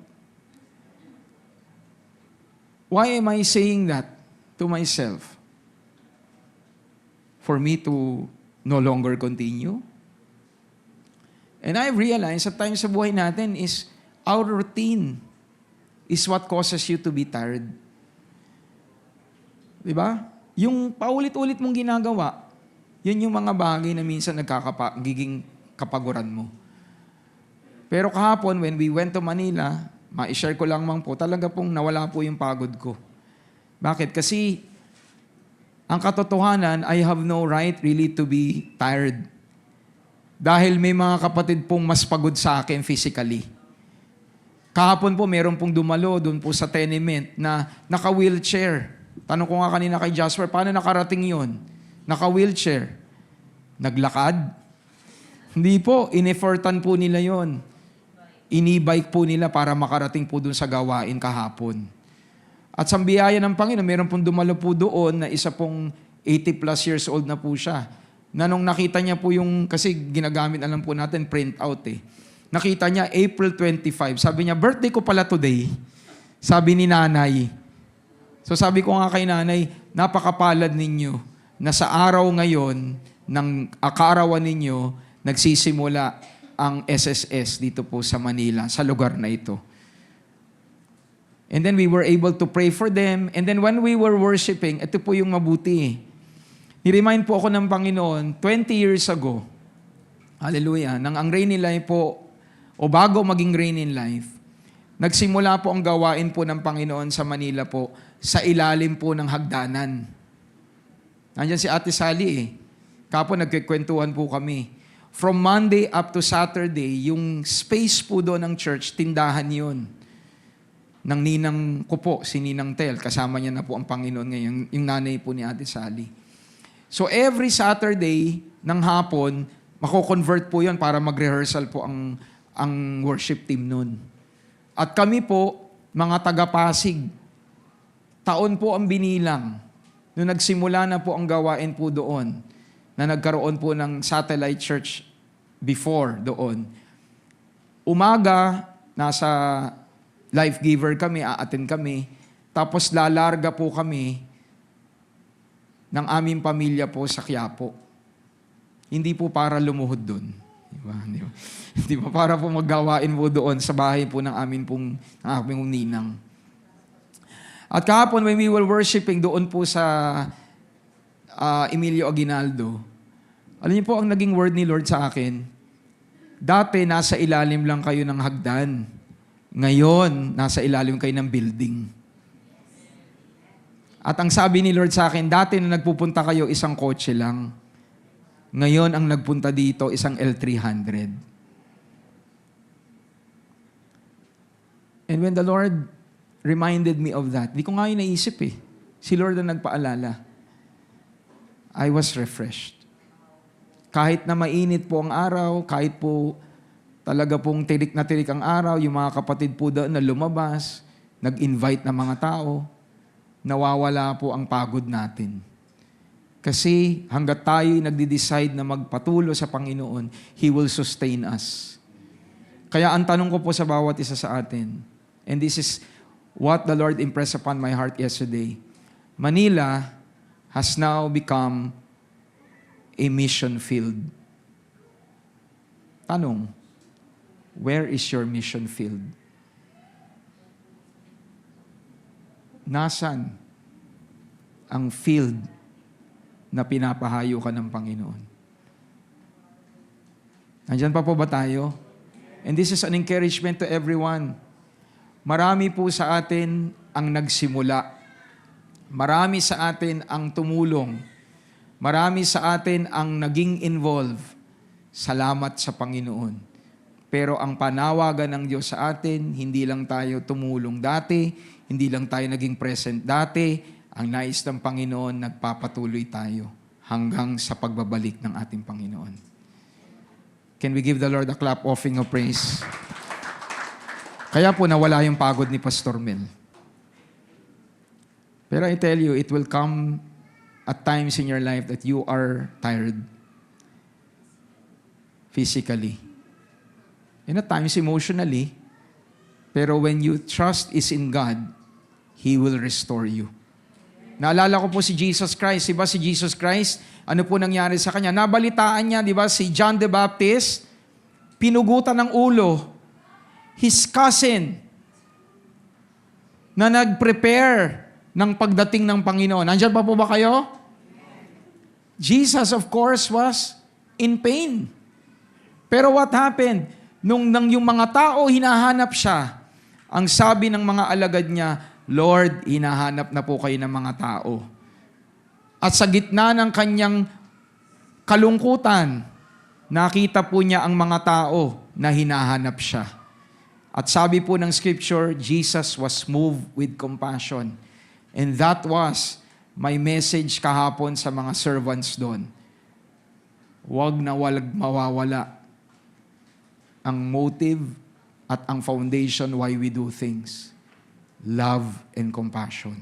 Why am I saying that to myself? For me to no longer continue? And I realize at times sa buhay natin is our routine is what causes you to be tired. Diba? Yung paulit-ulit mong ginagawa, yun yung mga bagay na minsan nagiging kapaguran mo. Pero kahapon, when we went to Manila, ma-share ko lang po, talaga pong nawala po yung pagod ko. Bakit? Kasi ang katotohanan, I have no right really to be tired. Dahil may mga kapatid pong mas pagod sa akin physically. Kahapon po, meron pong dumalo doon po sa tenement na naka-wheelchair. Tanong ko nga kanina kay Jasper, paano nakarating yun? Naka-wheelchair. Naglakad? Hindi po, in-effortan po nila yon. Ini-bike po nila para makarating po doon sa gawain kahapon. At sa biyaya ng Panginoon, meron pong dumalo po doon na isa pong 80 plus years old na po siya. Na nung nakita niya po yung, kasi ginagamit alam po natin, print out eh. Nakita niya April 25. Sabi niya, birthday ko pala today. Sabi ni nanay. So sabi ko nga kay nanay, napakapalad ninyo na sa araw ngayon, ng kaarawan ninyo, nagsisimula ang SSS dito po sa Manila, sa lugar na ito. And then we were able to pray for them. And then when we were worshiping, ito po yung mabuti. Ni-remind po ako ng Panginoon, 20 years ago, hallelujah, nang ang Rain in Life po, o bago maging Rain in Life, nagsimula po ang gawain po ng Panginoon sa Manila po, sa ilalim po ng hagdanan. Nandiyan si Ate Sally eh. Kapo nagkikwentuhan po kami. From Monday up to Saturday, yung space po doon ng church, tindahan yun. Ng ninang ko po, si Ninang Tel. Kasama niya na po ang Panginoon ngayon, yung nanay po ni Ate Sally. So every Saturday ng hapon, mako-convert po yun para mag-rehearsal po ang worship team nun. At kami po, mga taga-Pasig, taon po ang binilang. Nung nagsimula na po ang gawain po doon, na nagkaroon po ng satellite church before doon. Umaga, nasa life giver kami, aatin kami, tapos lalarga po kami ng aming pamilya po sa Quiapo. Hindi po para lumuhod doon. Diba? Hindi po para po maggawain po doon sa bahay po ng aming pong ninang. At kahapon when we were worshiping doon po sa Emilio Aguinaldo, alam niyo po ang naging word ni Lord sa akin, dati nasa ilalim lang kayo ng hagdan. Ngayon, nasa ilalim kayo ng building. At ang sabi ni Lord sa akin, dati na nagpupunta kayo, isang kotse lang. Ngayon, ang nagpunta dito, isang L300. And when the Lord reminded me of that, di ko nga yun naisip eh. Si Lord ang nagpaalala. I was refreshed. Kahit na mainit po ang araw, kahit po talaga pong tirik na tirik ang araw, yung mga kapatid po doon na lumabas, nag-invite ng mga tao, nawawala po ang pagod natin. Kasi hanggat tayo'y nagde-decide na magpatulo sa Panginoon, He will sustain us. Kaya ang tanong ko po sa bawat isa sa atin, and this is what the Lord impressed upon my heart yesterday, Manila has now become a mission field. Tanong, where is your mission field? Nasaan ang field na pinapahayo ka ng Panginoon? Nandyan pa po ba tayo? And this is an encouragement to everyone. Marami po sa atin ang nagsimula. Marami sa atin ang tumulong. Marami sa atin ang naging involved. Salamat sa Panginoon. Pero ang panawagan ng Diyos sa atin, hindi lang tayo tumulong dati, hindi lang tayo naging present dati, ang nais ng Panginoon, nagpapatuloy tayo hanggang sa pagbabalik ng ating Panginoon. Can we give the Lord a clap offering of praise? Kaya po nawala yung pagod ni Pastor Mel. Pero I tell you, it will come at times in your life that you are tired physically. And at times emotionally. Pero when you trust is in God, He will restore you. Naalala ko po si Jesus Christ. Diba si Jesus Christ, ano po nangyari sa Kanya? Nabalitaan niya, diba, si John the Baptist, pinugutan ng ulo. His cousin, na nag-prepare ng pagdating ng Panginoon. Nandiyan pa po ba kayo? Jesus, of course, was in pain. Pero what happened? Nung yung mga tao hinahanap siya, ang sabi ng mga alagad niya, Lord, hinahanap na po kayo ng mga tao. At sa gitna ng kanyang kalungkutan, nakita po niya ang mga tao na hinahanap siya. At sabi po ng scripture, Jesus was moved with compassion. And that was my message kahapon sa mga servants doon. Huwag na walag mawawala ang motive at ang foundation why we do things. Love and compassion.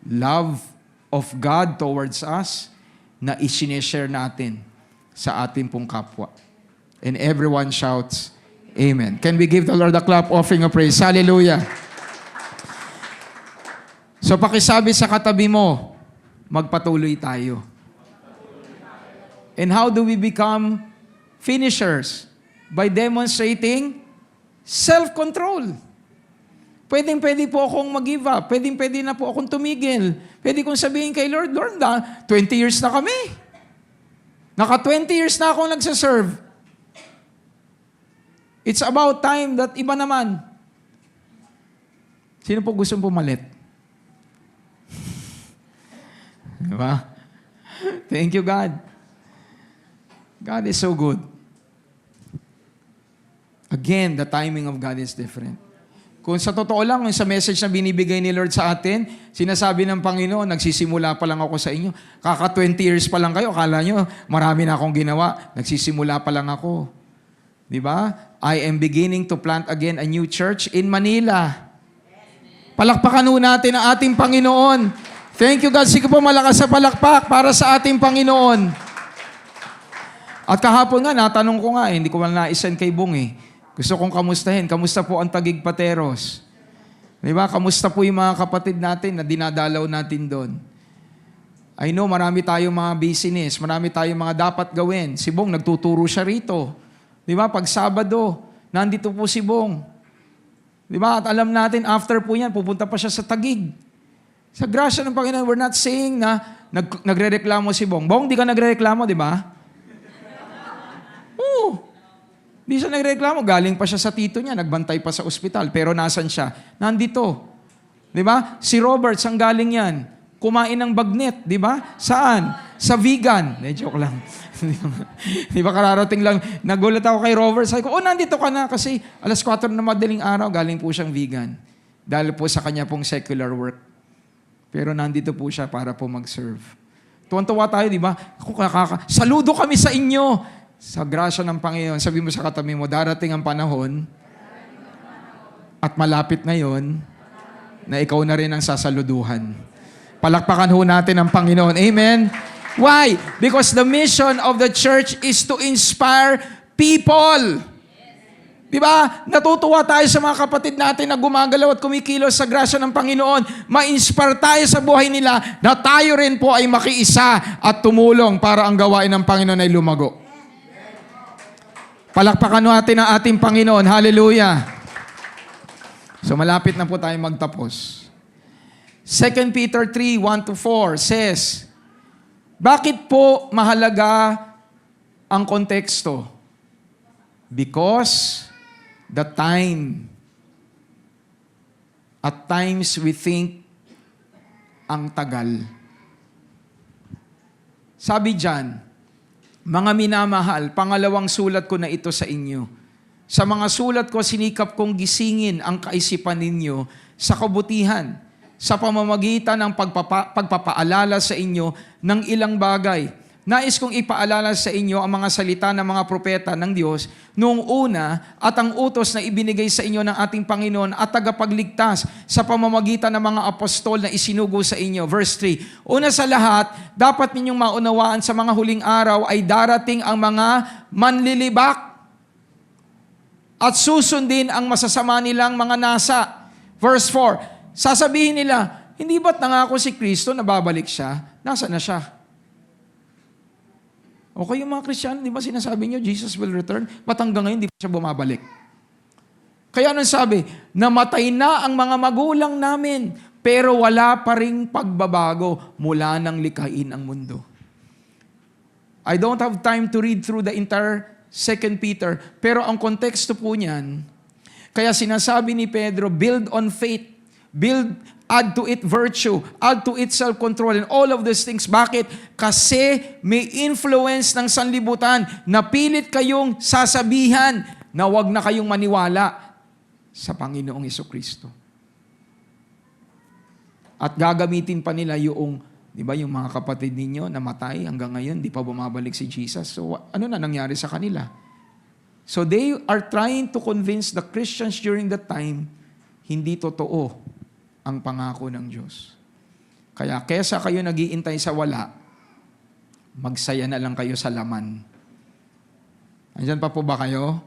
Love of God towards us na isineshare natin sa ating pong kapwa. And everyone shouts, Amen. Can we give the Lord a clap offering of praise? Hallelujah. So pakisabi sa katabi mo, magpatuloy tayo. And how do we become finishers? By demonstrating self-control. Pwedeng-pwede po akong mag-give up. Pwedeng-pwede na po akong tumigil. Pwede kong sabihin kay Lord, 20 years na kami. Naka 20 years na akong nagsaserve. It's about time that iba naman. Sino po gustong pumalit? Diba? Thank you, God. God is so good. Again, the timing of God is different. Kung sa totoo lang, sa message na binibigay ni Lord sa atin, sinasabi ng Panginoon, nagsisimula pa lang ako sa inyo. Kaka 20 years pa lang kayo, akala nyo, marami na akong ginawa. Nagsisimula pa lang ako. Di ba? I am beginning to plant again a new church in Manila. Palakpakan ho natin ang ating Panginoon. Thank you, God. Sige po, malakas sa palakpak para sa ating Panginoon. At kahapon nga, natanong ko nga, hindi ko man na-send kay Bong eh. Gusto kong kamustahin. Kamusta po ang Taguig Pateros? Diba? Kamusta po yung mga kapatid natin na dinadalaw natin doon? I know, marami tayong mga business, marami tayong mga dapat gawin. Si Bong, nagtuturo siya rito. Diba? Pag Sabado, nandito po si Bong. Di ba? At alam natin, after po yan, pupunta pa siya sa Taguig. Sa grasya ng Panginoon, we're not saying na nagre-reklamo si Bong. Bong, di ka nagre-reklamo, di ba? Oo. Di siya nagre-reklamo. Galing pa siya sa tito niya. Nagbantay pa sa ospital. Pero nasan siya? Nandito. Di ba? Si Robert, saan galing yan? Kumain ng bagnet, di ba? Saan? Sa vegan. Joke lang. Di ba kararating lang, nagulat ako kay Robert. Sabi ko, nandito ka na kasi alas 4 na madaling araw, galing po siyang vegan. Dahil po sa kanya pong secular work. Pero nandito po siya para po mag-serve. Tuwan-tuwa tayo, di ba? Saludo kami sa inyo. Sa grasya ng Panginoon, sabi mo sa katabi mo, darating ang panahon at malapit na yon na ikaw na rin ang sasaluduhan. Palakpakan ho natin ang Panginoon. Amen? Why? Because the mission of the church is to inspire people. Diba? Natutuwa tayo sa mga kapatid natin na gumagalaw at kumikilos sa grasya ng Panginoon. Ma-inspire tayo sa buhay nila na tayo rin po ay makiisa at tumulong para ang gawain ng Panginoon ay lumago. Palakpakan natin ang ating Panginoon. Hallelujah. So malapit na po tayo magtapos. 2 Peter 3:1-4 says, bakit po mahalaga ang konteksto? Because the time, at times we think ang tagal. Sabi diyan, mga minamahal, pangalawang sulat ko na ito sa inyo. Sa mga sulat ko, sinikap kong gisingin ang kaisipan ninyo sa kabutihan, sa pamamagitan ng pagpapaalala sa inyo ng ilang bagay. Nais kong ipaalala sa inyo ang mga salita ng mga propeta ng Diyos noong una at ang utos na ibinigay sa inyo ng ating Panginoon at tagapagligtas sa pamamagitan ng mga apostol na isinugo sa inyo. Verse 3, una sa lahat, dapat ninyong maunawaan sa mga huling araw ay darating ang mga manlilibak at susundin ang masasama nilang mga nasa. Verse 4, sasabihin nila, hindi ba't nangako si Kristo na babalik siya? Nasa na siya? O kayo mga Kristiyan, di ba sinasabi niyo, Jesus will return? Ba't hanggang ngayon di pa siya bumabalik? Kaya anong sabi? Namatay na ang mga magulang namin, pero wala pa ring pagbabago mula nang likhain ang mundo. I don't have time to read through the entire 2 Peter, pero ang konteksto po niyan, kaya sinasabi ni Pedro, build on faith, add to it virtue, add to it self-control, and all of these things. Bakit? Kasi may influence ng sanlibutan na pilit kayong sasabihan na wag na kayong maniwala sa Panginoong Jesucristo. At gagamitin pa nila yung, di ba, yung mga kapatid ninyo namatay hanggang ngayon, di pa bumabalik si Jesus. So ano na nangyari sa kanila? So they are trying to convince the Christians during that time, hindi totoo ang pangako ng Diyos. Kaya kesa kayo nag-iintay sa wala, magsaya na lang kayo sa laman. Andyan pa po ba kayo?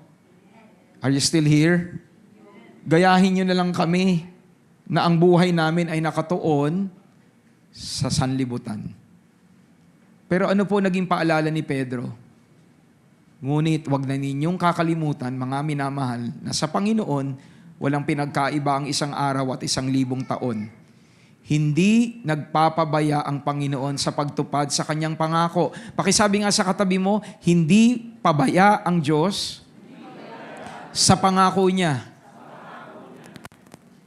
Are you still here? Gayahin nyo na lang kami na ang buhay namin ay nakatuon sa sanlibutan. Pero ano po naging paalala ni Pedro? Ngunit wag na ninyong kakalimutan, mga minamahal, na sa Panginoon, walang pinagkaiba ang 1 araw at 1,000 taon. Hindi nagpapabaya ang Panginoon sa pagtupad sa kanyang pangako. Pakisabi nga sa katabi mo, hindi pabaya ang Diyos sa pangako niya.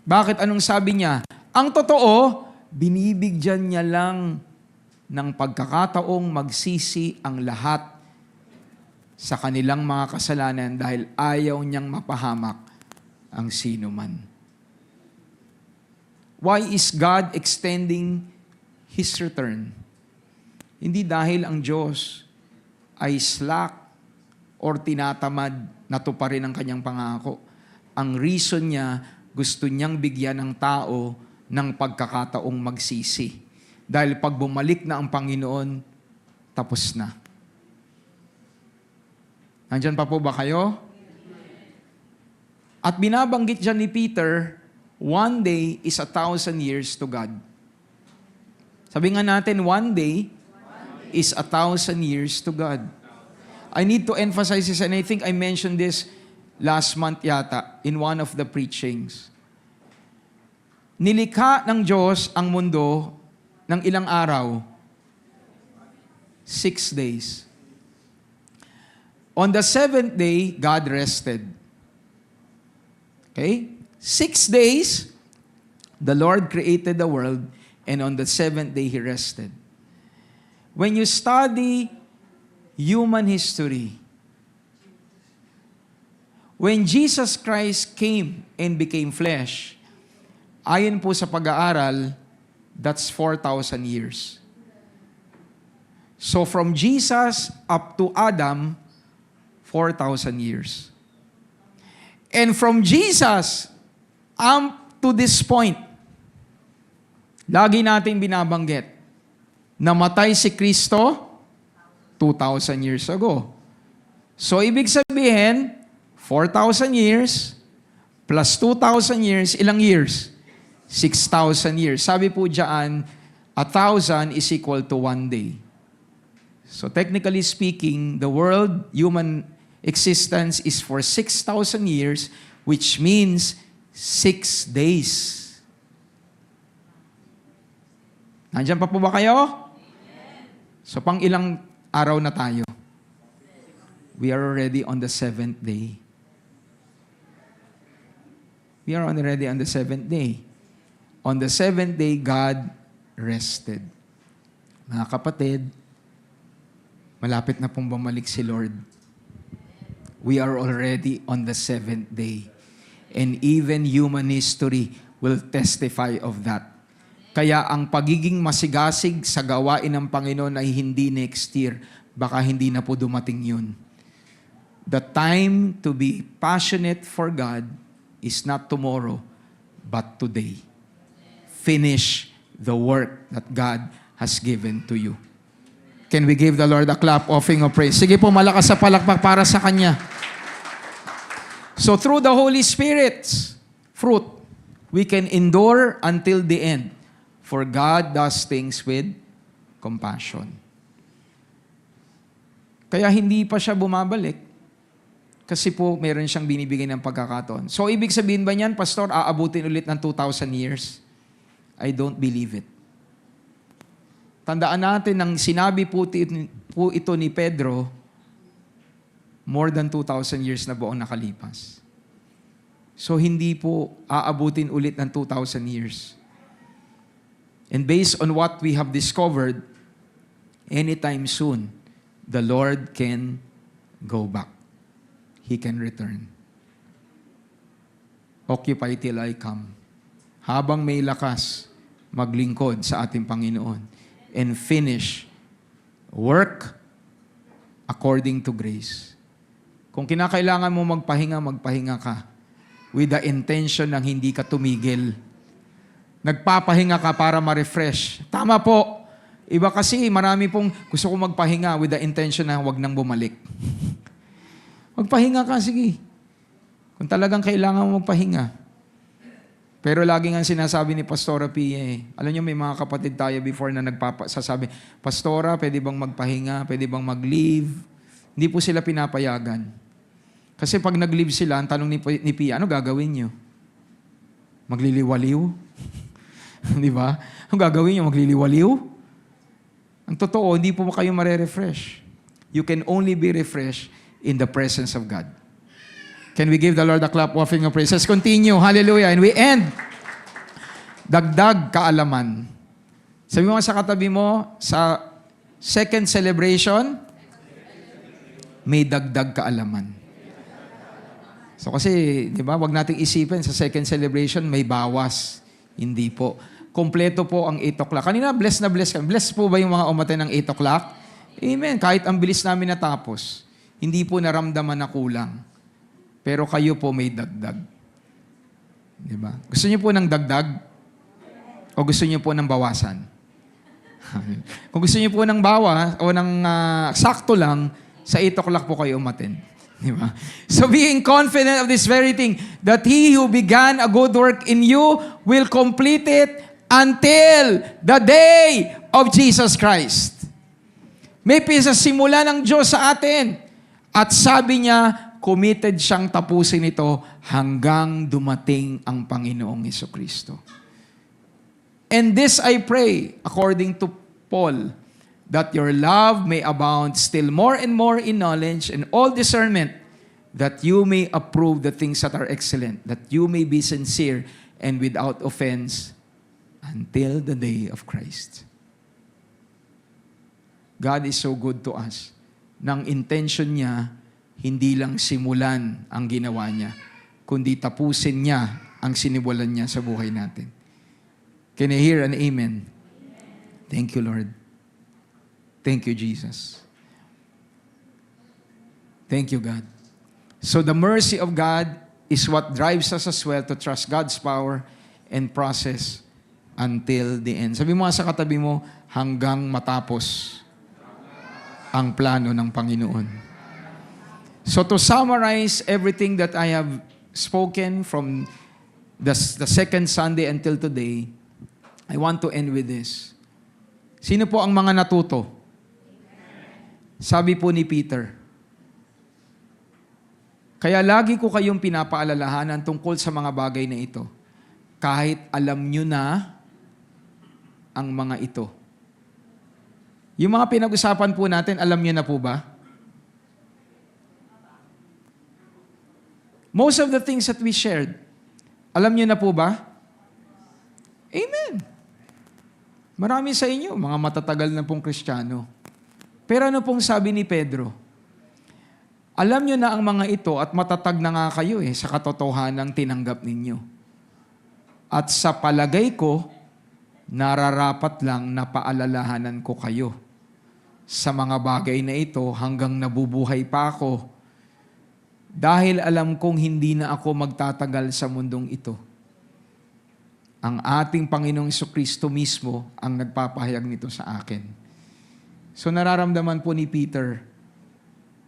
Bakit? Anong sabi niya? Ang totoo, binibigyan niya lang ng pagkakataong magsisi ang lahat sa kanilang mga kasalanan dahil ayaw niyang mapahamak ang sino man. Why is God extending His return? Hindi dahil ang Diyos ay slack or tinatamad na tuparin ang kanyang pangako. Ang reason niya, gusto niyang bigyan ng tao ng pagkakataong magsisi. Dahil pag bumalik na ang Panginoon, tapos na. Nandyan pa po ba kayo? At binabanggit dyan ni Peter, one day is 1,000 years to God. Sabi nga natin, one day is 1,000 years to God. I need to emphasize this, and I think I mentioned this last month yata in one of the preachings. Nilikha ng Diyos ang mundo ng ilang araw? 6 days. On the 7th day, God rested. Okay? 6 days, the Lord created the world, and on the 7th day, He rested. When you study human history, when Jesus Christ came and became flesh, ayon po sa pag-aaral, that's 4,000 years. So from Jesus up to Adam, 4,000 years. And from Jesus to this point, lagi nating binabanggit, namatay si Kristo 2,000 years ago. So ibig sabihin, 4,000 years plus 2,000 years, ilang years? 6,000 years. Sabi po diyan, 1,000 is equal to 1 day. So technically speaking, the world, human existence is for 6,000 years, which means 6 days. Nandiyan pa po ba kayo? So pang ilang araw na tayo? We are already on the 7th day. We are already on the 7th day. On the 7th day, God rested. Mga kapatid, malapit na pong bumalik si Lord. We are already on the 7th day. And even human history will testify of that. Kaya ang pagiging masigasig sa gawain ng Panginoon ay hindi next year. Baka hindi na po dumating yun. The time to be passionate for God is not tomorrow, but today. Finish the work that God has given to you. Can we give the Lord a clap offering of praise? Sige po, malakas sa palakpak para sa Kanya. So through the Holy Spirit's fruit, we can endure until the end. For God does things with compassion. Kaya hindi pa siya bumabalik. Kasi po, meron siyang binibigay ng pagkakataon. So ibig sabihin ba niyan, Pastor, aabutin ulit ng 2,000 years? I don't believe it. Tandaan natin, nang sinabi po ito ni Pedro, more than 2,000 years na buong nakalipas. So hindi po aabutin ulit ng 2,000 years. And based on what we have discovered, anytime soon, the Lord can go back. He can return. Occupy till I come. Habang may lakas, maglingkod sa ating Panginoon. And finish work according to grace. Kung kinakailangan mo magpahinga ka. With the intention ng hindi ka tumigil. Nagpapahinga ka para ma-refresh. Tama po. Iba kasi, marami pong gusto ko magpahinga with the intention na huwag nang bumalik. Magpahinga ka, sige. Kung talagang kailangan mo magpahinga. Pero lagi nga sinasabi ni Pastora Pia, alam niyo may mga kapatid tayo before na nagsasabi, Pastora, pwede bang magpahinga? Pwede bang mag-leave? Hindi po sila pinapayagan. Kasi pag nag-leave sila, ang tanong ni Pia, ano gagawin niyo? Magliliwaliw? Di ba? Ang gagawin niyo, magliliwaliw? Ang totoo, hindi po kayo mare-refresh. You can only be refreshed in the presence of God. Can we give the Lord a clap offering of praise? Let's continue. Hallelujah. And we end. Dagdag kaalaman. Sabi mo sa katabi mo, sa second celebration, may dagdag kaalaman. So kasi, di ba, wag nating isipin, sa second celebration, may bawas. Hindi po. Kompleto po ang 8 o'clock. Kanina, blessed na blessed kami. Blessed po ba yung mga umatay ng 8 o'clock? Amen. Kahit ang bilis namin natapos, hindi po naramdaman na kulang. Pero kayo po may dagdag. Di ba? Gusto niyo po ng dagdag? O gusto niyo po ng bawasan? Kung gusto niyo po ng bawas o ng sakto lang, sa 8 o'clock po kayo umattend. Di ba? So being confident of this very thing, that He who began a good work in you will complete it until the day of Jesus Christ. May pinasimula ng Diyos sa atin. At sabi niya, committed siyang tapusin ito hanggang dumating ang Panginoong Hesukristo. And this I pray, according to Paul, that your love may abound still more and more in knowledge and all discernment, that you may approve the things that are excellent, that you may be sincere and without offense until the day of Christ. God is so good to us. Nang intention niya, hindi lang simulan ang ginawa niya, kundi tapusin niya ang sinimulan niya sa buhay natin. Can I hear an amen? Thank you, Lord. Thank you, Jesus. Thank you, God. So the mercy of God is what drives us as well to trust God's power and process until the end. Sabi mo sa katabi mo, hanggang matapos ang plano ng Panginoon. So to summarize everything that I have spoken from the second Sunday until today, I want to end with this. Sino po ang mga natuto? Sabi po ni Peter, kaya lagi ko kayong pinapaalalahanan tungkol sa mga bagay na ito, kahit alam nyo na ang mga ito. Yung mga pinag-usapan po natin, alam nyo na po ba? Most of the things that we shared, alam nyo na po ba? Amen. Marami sa inyo, mga matatagal na pong Kristiyano. Pero ano pong sabi ni Pedro? Alam nyo na ang mga ito at matatag na nga kayo sa katotohanang tinanggap ninyo. At sa palagay ko, nararapat lang na paalalahanan ko kayo sa mga bagay na ito hanggang nabubuhay pa ako. Dahil alam kong hindi na ako magtatagal sa mundong ito. Ang ating Panginoong Jesucristo mismo ang nagpapahayag nito sa akin. So nararamdaman po ni Peter,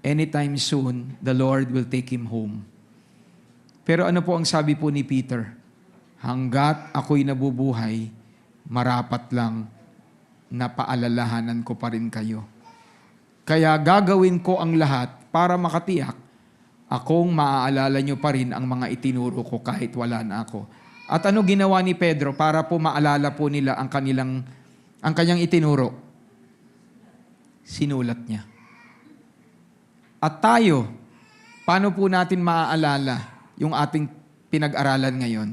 anytime soon, the Lord will take him home. Pero ano po ang sabi po ni Peter? Hanggat ako'y nabubuhay, marapat lang na paalalahanan ko pa rin kayo. Kaya gagawin ko ang lahat para makatiyak akong maaalala nyo pa rin ang mga itinuro ko kahit wala na ako. At ano ginawa ni Pedro para po maalala po nila ang kanyang itinuro? Sinulat niya. At tayo, paano po natin maaalala yung ating pinag-aralan ngayon?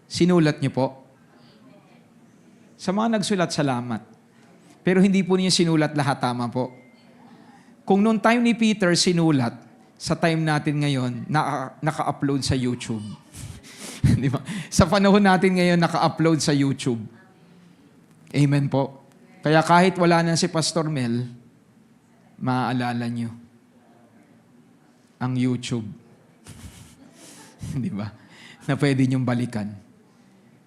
Sinulat niyo po? Sa mga nagsulat, salamat. Pero hindi po niya sinulat lahat, tama po. Kung noong time ni Peter sinulat, sa time natin ngayon, naka-upload sa YouTube. Di ba? Sa panahon natin ngayon, naka-upload sa YouTube. Amen po. Kaya kahit wala na si Pastor Mel, maaalala nyo ang YouTube. Di ba? Na pwede nyong balikan.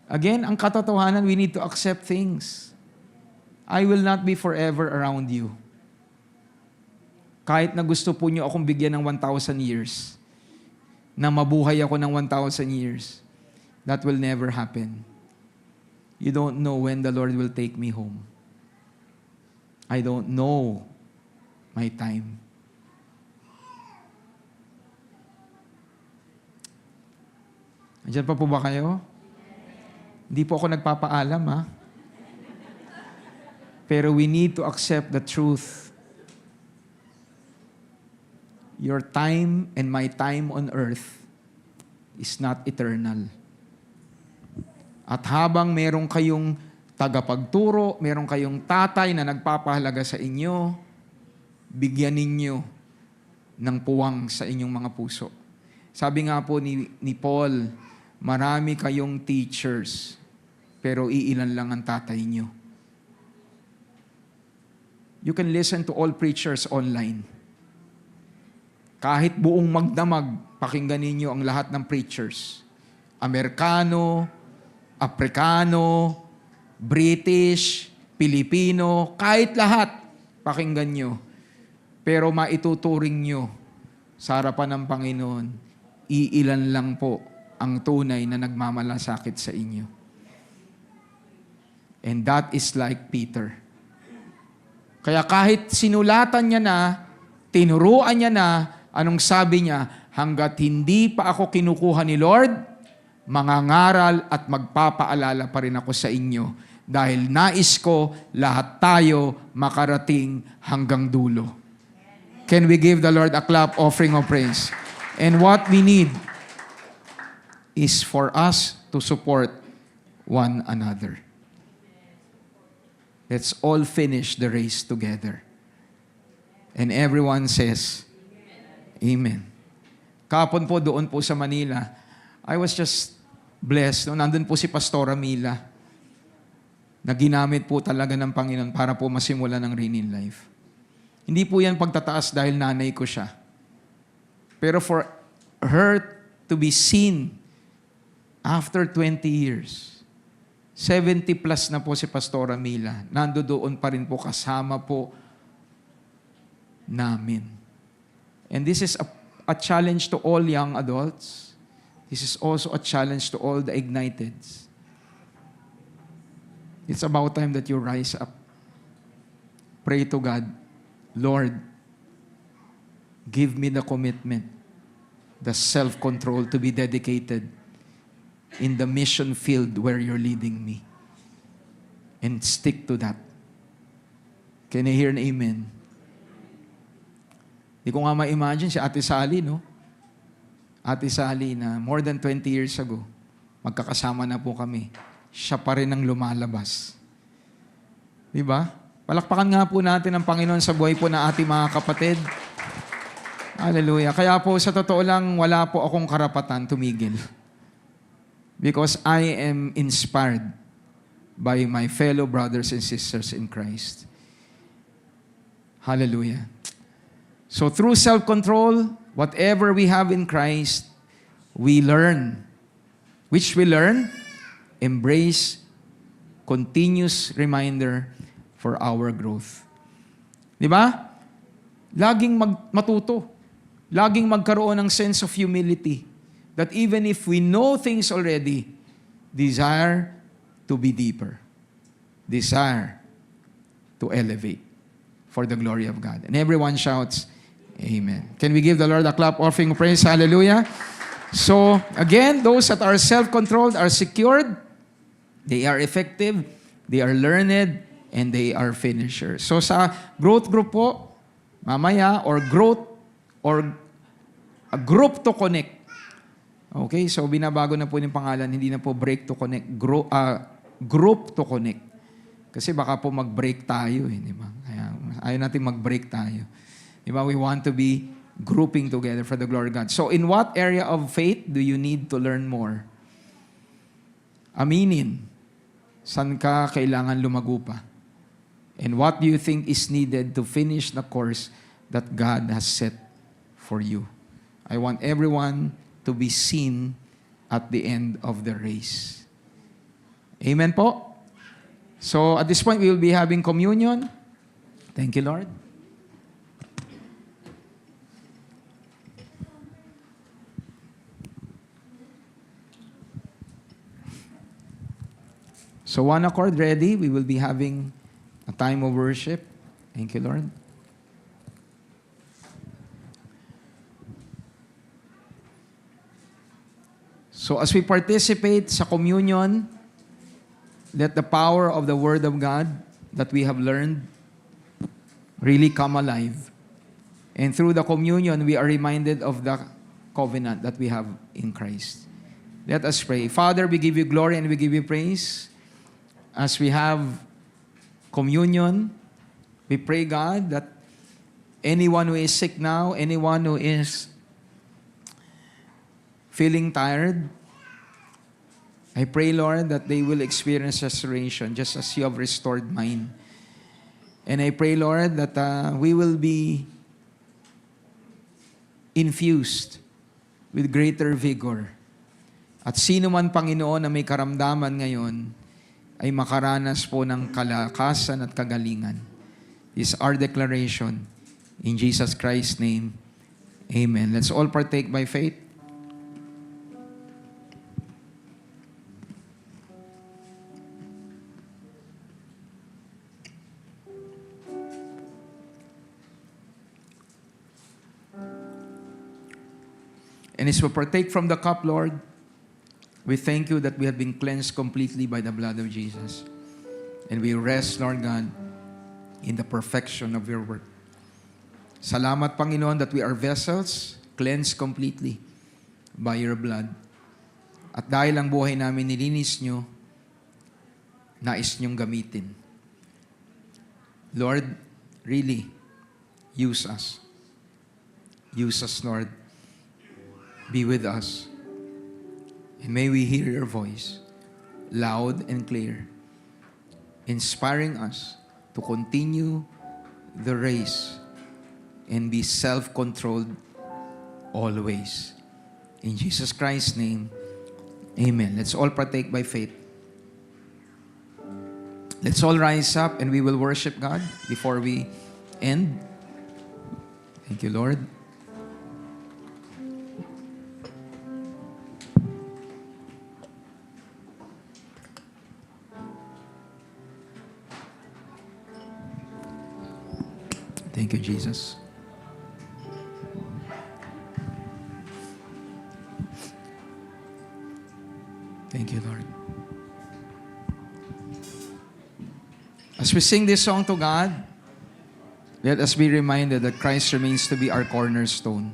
Again, ang katotohanan, we need to accept things. I will not be forever around you. Kahit na gusto po nyo akong bigyan ng 1,000 years, na mabuhay ako ng 1,000 years, that will never happen. You don't know when the Lord will take me home. I don't know my time. Andiyan pa po ba kayo? Hindi po ako nagpapaalam, ha? Pero we need to accept the truth. Your time and my time on earth is not eternal. At habang meron kayong tagapagturo, meron kayong tatay na nagpapahalaga sa inyo, bigyan ninyo ng puwang sa inyong mga puso. Sabi nga po ni Paul, marami kayong teachers, pero iilan lang ang tatay nyo. You can listen to all preachers online. Kahit buong magdamag, pakinggan ninyo ang lahat ng preachers. Amerikano, Aprikano, British, Pilipino, kahit lahat, pakinggan nyo. Pero maituturing nyo sa harapan ng Panginoon, iilan lang po ang tunay na nagmamalasakit sa inyo. And that is like Peter. Kaya kahit sinulatan niya na Tinuruan niya na, anong sabi niya, hanggat hindi pa ako kinukuha ni Lord, mangangaral at magpapaalala pa rin ako sa inyo dahil nais ko lahat tayo makarating hanggang dulo. Can we give the Lord a clap offering of praise? And what we need is for us to support one another. Let's all finish the race together. And everyone says, Amen. Kahapon po doon po sa Manila, I was just blessed. No? Nandun po si Pastora Mila na ginamit po talaga ng Panginoon para po masimulan ng Rain in Life. Hindi po yan pagtataas dahil nanay ko siya. Pero for her to be seen after 20 years, 70 plus na po si Pastora Mila, nandoon pa rin po kasama po namin. And this is a challenge to all young adults. This is also a challenge to all the igniteds. It's about time that you rise up. Pray to God, Lord, give me the commitment, the self-control to be dedicated in the mission field where you're leading me. And stick to that. Can I hear an amen? Di ko nga ma-imagine si Ate Sally, no? Ate Sally na more than 20 years ago, magkakasama na po kami. Siya pa rin ang lumalabas. Di ba? Palakpakan nga po natin ang Panginoon sa buhay po na ating mga kapatid. Hallelujah. Kaya po sa totoo lang, wala po akong karapatan tumigil. Because I am inspired by my fellow brothers and sisters in Christ. Hallelujah. So through self-control, whatever we have in Christ, we learn. Which we learn? Embrace, continuous reminder for our growth. Di ba? Laging matuto. Laging magkaroon ng sense of humility. That even if we know things already, desire to be deeper. Desire to elevate for the glory of God. And everyone shouts, Amen. Can we give the Lord a clap offering of praise? Hallelujah. So, again, those that are self-controlled are secured, they are effective, they are learned, and they are finishers. So, sa growth group po, mamaya, or growth, or a group to connect. Okay, so binabago na po yung pangalan, hindi na po break to connect, group to connect. Kasi baka po mag-break tayo, di ba? Kaya ayaw natin mag-break tayo. Di ba? We want to be grouping together for the glory of God. So in what area of faith do you need to learn more? Aminin. San ka kailangan lumago pa? And what do you think is needed to finish the course that God has set for you? I want everyone to be seen at the end of the race. Amen po? So at this point, we will be having communion. Thank you, Lord. So one accord ready, we will be having a time of worship. Thank you, Lord. So as we participate sa communion, let the power of the Word of God that we have learned really come alive. And through the communion, we are reminded of the covenant that we have in Christ. Let us pray. Father, we give you glory and we give you praise. As we have communion, we pray, God, that anyone who is sick now, anyone who is feeling tired, I pray, Lord, that they will experience restoration just as you have restored mine. And I pray, Lord, that we will be infused with greater vigor. At sino man, Panginoon, na may karamdaman ngayon, ay makaranas po ng kalakasan at kagalingan. This is our declaration. In Jesus Christ's name, amen. Let's all partake by faith. And as we partake from the cup, Lord, we thank you that we have been cleansed completely by the blood of Jesus. And we rest, Lord God, in the perfection of your work. Salamat, Panginoon, that we are vessels cleansed completely by your blood. At dahil ang buhay namin nilinis nyo, nais nyong gamitin. Lord, really, use us. Use us, Lord. Be with us. And may we hear your voice, loud and clear, inspiring us to continue the race and be self-controlled always. In Jesus Christ's name, amen. Let's all partake by faith. Let's all rise up and we will worship God before we end. Thank you, Lord. Thank you, Jesus. Thank you, Lord. As we sing this song to God, let us be reminded that Christ remains to be our cornerstone.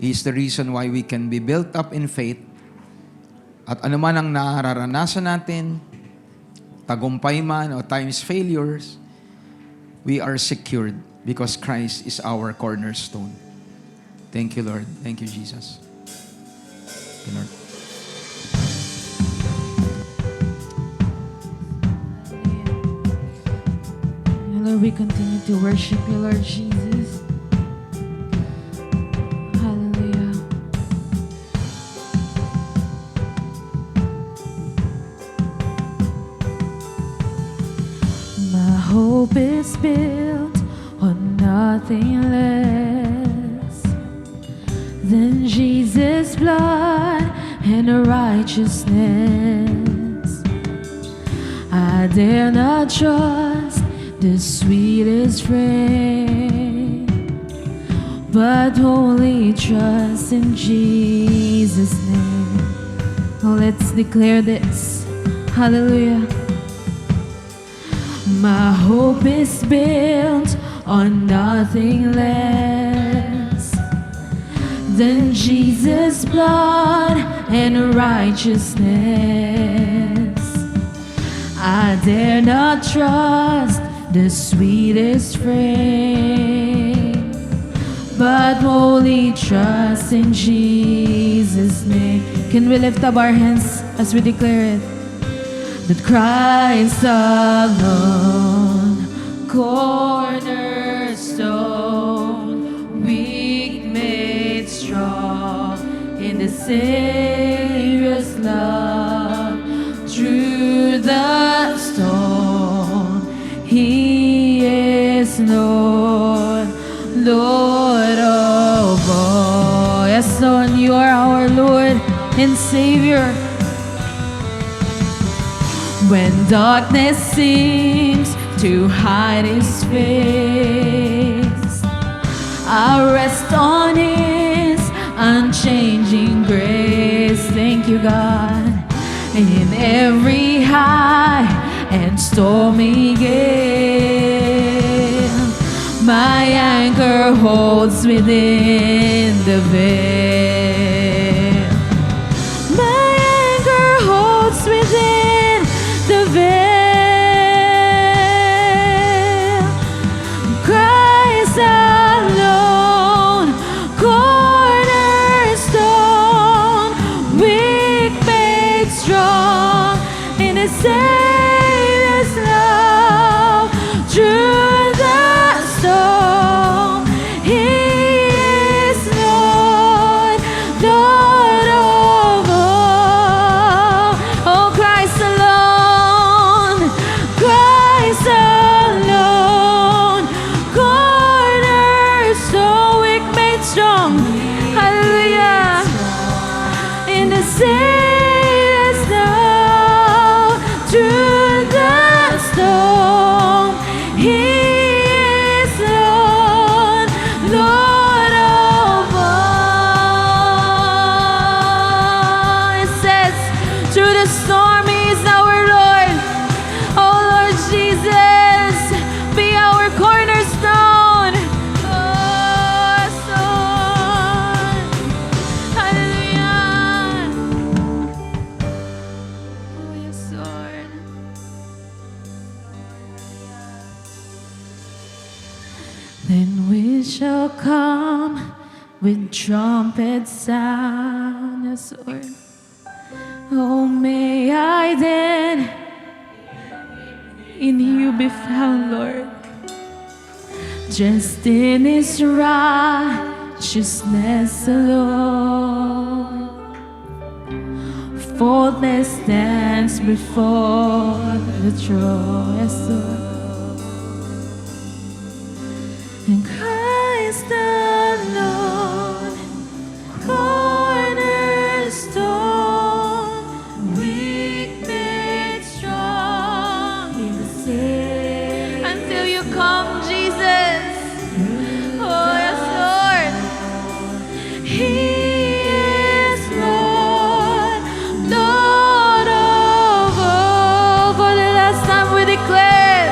He is the reason why we can be built up in faith. At anuman ang nararanasan natin, tagumpay man o times failures, we are secured because Christ is our cornerstone. Thank you, Lord. Thank you, Jesus. Thank you, Lord. Lord, we continue to worship you, Lord Jesus. Hallelujah. My hope is built on nothing less than Jesus' blood and righteousness. I dare not trust the sweetest friend, but only trust in Jesus' name. Oh, let's declare this. Hallelujah. My hope is built on nothing less than Jesus' blood and righteousness. I dare not trust the sweetest friend, but only trust in Jesus' name. Can we lift up our hands as we declare it? That Christ alone, cornerstone, weak made strong in the Savior's love. Through the storm, He is Lord, Lord of all. Yes, Lord, you are our Lord and Savior. When darkness seems to hide His face, I rest on His unchanging grace. Thank you, God. In every high and stormy gale, my anchor holds within the veil. My anchor holds within the veil. Christ alone, cornerstone, weak made strong in His Savior's love. Through the storm, He is Lord, Lord of all. Oh, Christ alone, Christ alone, cornerstone, weak made strong. Hallelujah. In the Savior's love, through the storm, He is Lord, Lord of all. shall come with trumpet sound. Yes, Lord. Oh, may I then in you be found, Lord, just in His righteousness alone. Faultless stands before the throne. Yes, Lord. And Christ alone, cornerstone, weak made strong in the Savior. Until you come, Jesus. Oh, yes, Lord. He is Lord, Lord of all. For the last time we declare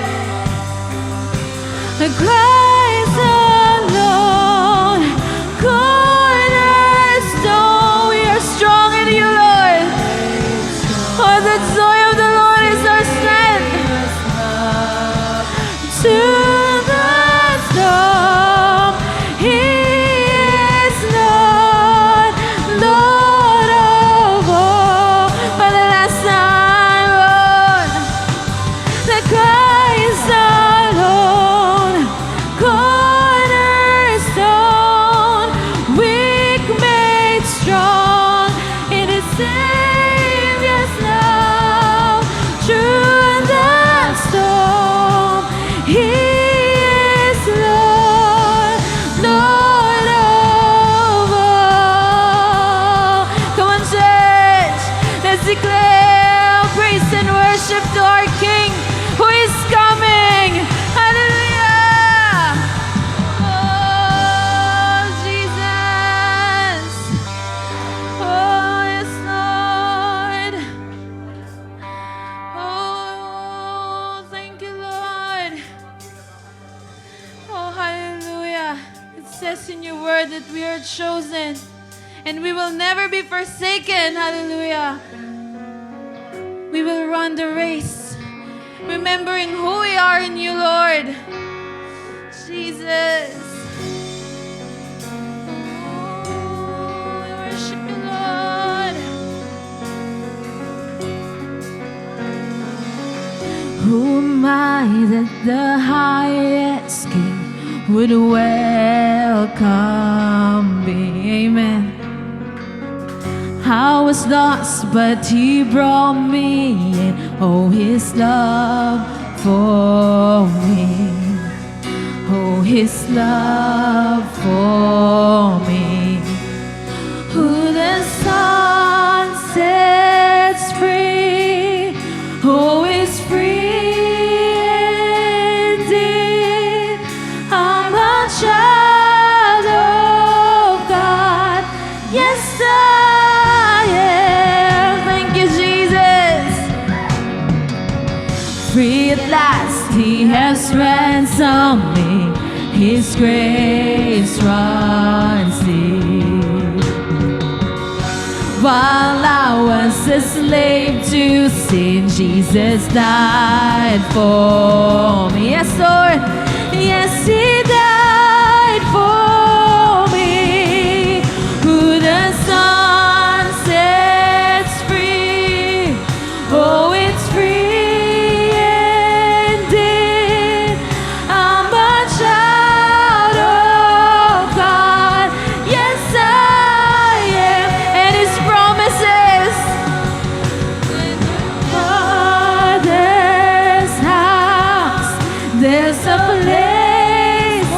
the Christ alone, cornerstone. We are strong in you, Lord. For the joy of the Lord is our strength. To the storm, He is Lord, Lord of all. For the last time, Lord, the Christ alone, cornerstone, weak made strong in His Savior's love. Through the storm, He is Lord, Lord of all. Come on, church, let's declare praise and worship to our King who is coming. Hallelujah! Oh, Jesus! Oh, yes, Lord! Oh, thank you, Lord! Oh, hallelujah! It says in your word that we are chosen and we will never be forsaken. Hallelujah! We will run the race, remembering who we are in you, Lord. Jesus. Oh, we worship you, Lord. Who am I that the highest King would welcome me? Amen. I was lost, but He brought me in. Oh, His love for me. Oh, His love for me. Who the Son sets free, oh, is free indeed. I'm a child of God. Yes, I am. Thank you, Jesus. Free at last, He has ransomed me. His grace runs deep. While I was a slave to sin, Jesus died for me. Yes, Lord. Yes, He died for me. Who the Son sets free, oh, it's free indeed. I'm a child of God. Yes, I am. And His promises. Father's house, there's a place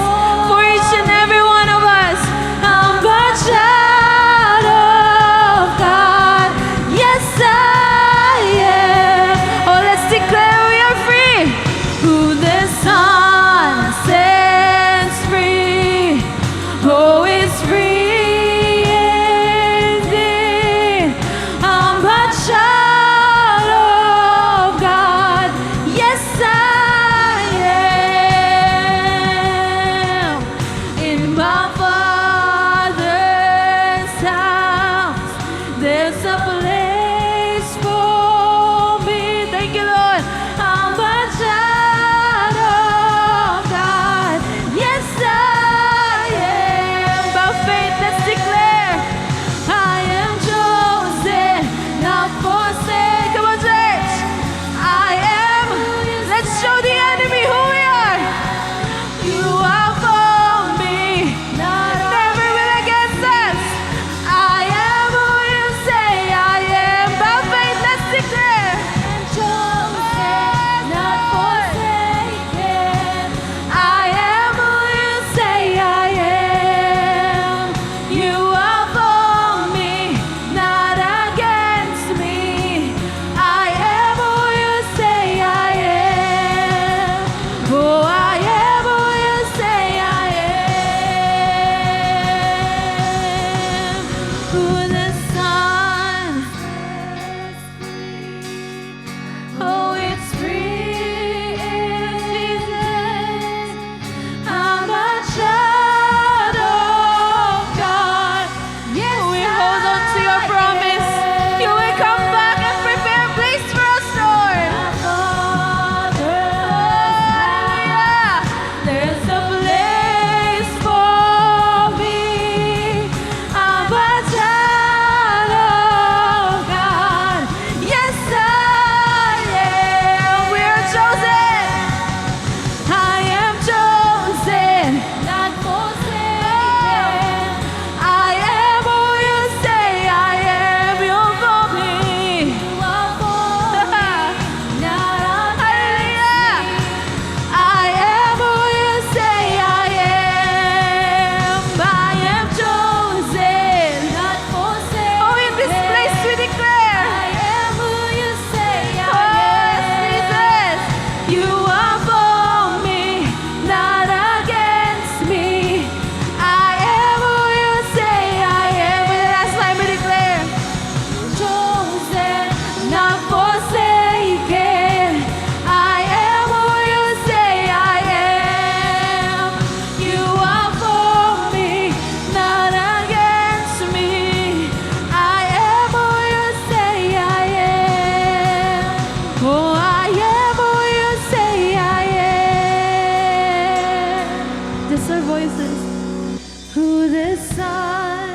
the sun.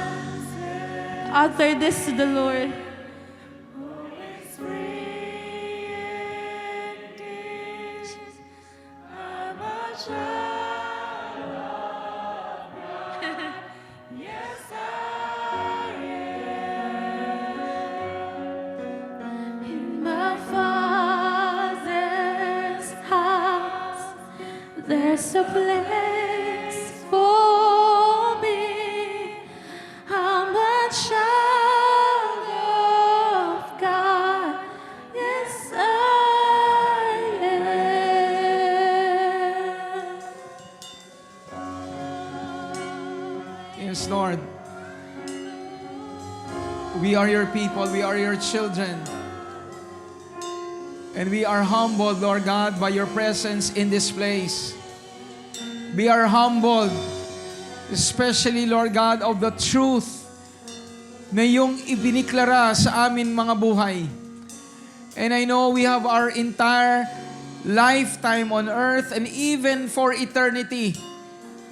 Utter this to the Lord. In my Father's house, there's a place for me. I'm a child of God. Yes, I am. Yes, Lord. We are your people. We are your children. And we are humbled, Lord God, by your presence in this place. We are humbled, especially, Lord God, of the truth na iyong ibiniklara sa amin mga buhay. And I know we have our entire lifetime on earth and even for eternity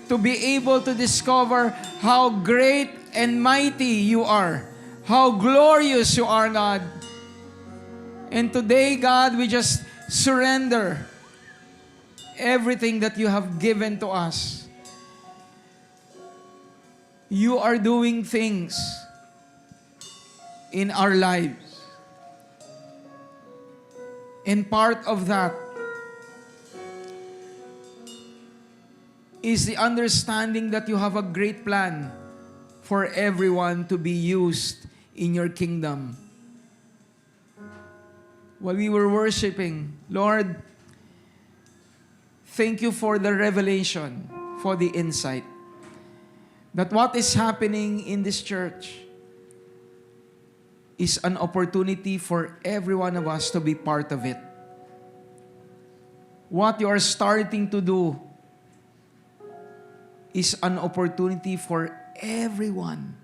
to be able to discover how great and mighty you are. How glorious you are, God. And today, God, we just surrender everything that you have given to us. You are doing things in our lives. And part of that is the understanding that you have a great plan for everyone to be used in your kingdom. While we were worshiping, Lord, thank you for the revelation, for the insight, that what is happening in this church is an opportunity for every one of us to be part of it. What you are starting to do is an opportunity for everyone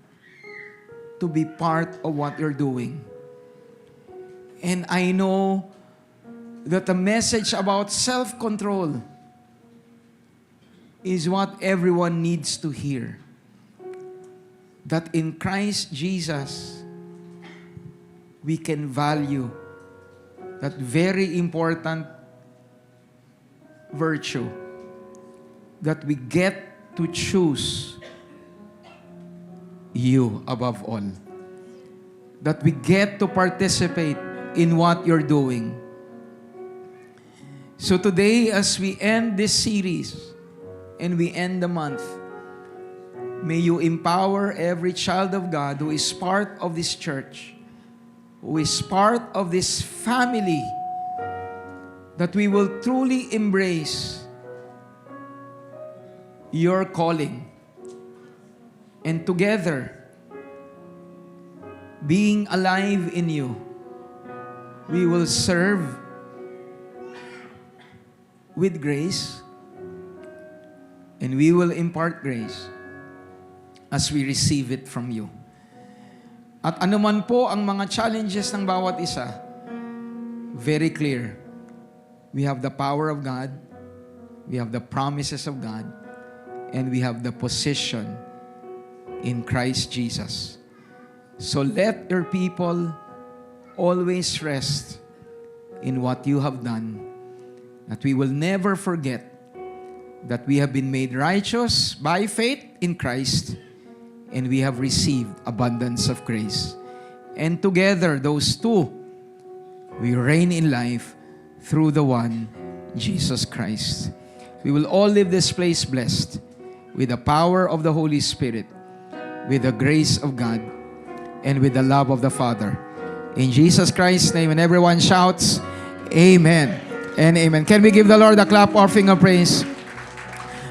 to be part of what you're doing. And I know that the message about self-control is what everyone needs to hear. That in Christ Jesus, we can value that very important virtue, that we get to choose you above all. That we get to participate in what you're doing. So today, as we end this series and we end the month, may you empower every child of God who is part of this church, who is part of this family, that we will truly embrace your calling. And together, being alive in you, we will serve with grace, and we will impart grace as we receive it from you. At anuman po ang mga challenges ng bawat isa, very clear. We have the power of God, we have the promises of God, and we have the position in Christ Jesus. So let your people always rest in what you have done, that we will never forget that we have been made righteous by faith in Christ, and we have received abundance of grace. And together, those two, we reign in life through the one, Jesus Christ. We will all leave this place blessed with the power of the Holy Spirit, with the grace of God, and with the love of the Father. In Jesus Christ's name, and everyone shouts, Amen and Amen. Can we give the Lord a clap offering of praise?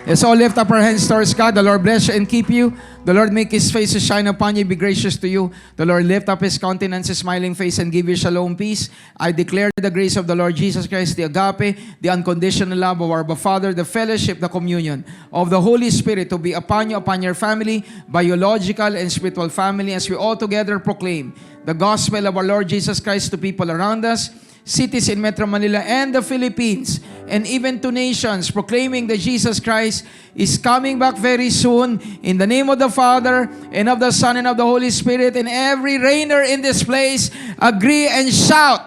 Let's all lift up our hands towards God. The Lord bless you and keep you. The Lord make His face to shine upon you, be gracious to you. The Lord lift up His countenance, His smiling face, and give you shalom, peace. I declare the grace of the Lord Jesus Christ, the agape, the unconditional love of our Abba Father, the fellowship, the communion of the Holy Spirit to be upon you, upon your family, biological and spiritual family, as we all together proclaim the gospel of our Lord Jesus Christ to people around us, cities in Metro Manila and the Philippines, and even to nations, proclaiming that Jesus Christ is coming back very soon. In the name of the Father, and of the Son, and of the Holy Spirit, and every reigner in this place, agree and shout,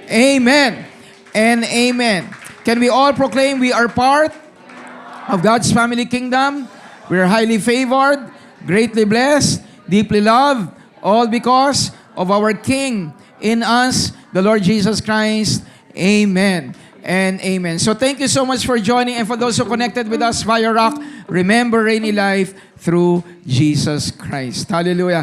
Amen and Amen. Can we all proclaim we are part of God's family kingdom? We are highly favored, greatly blessed, deeply loved, all because of our King in us, the Lord Jesus Christ. Amen and amen. So thank you so much for joining, and for those who connected with us via Rock, remember Rainy Life through Jesus Christ. Hallelujah.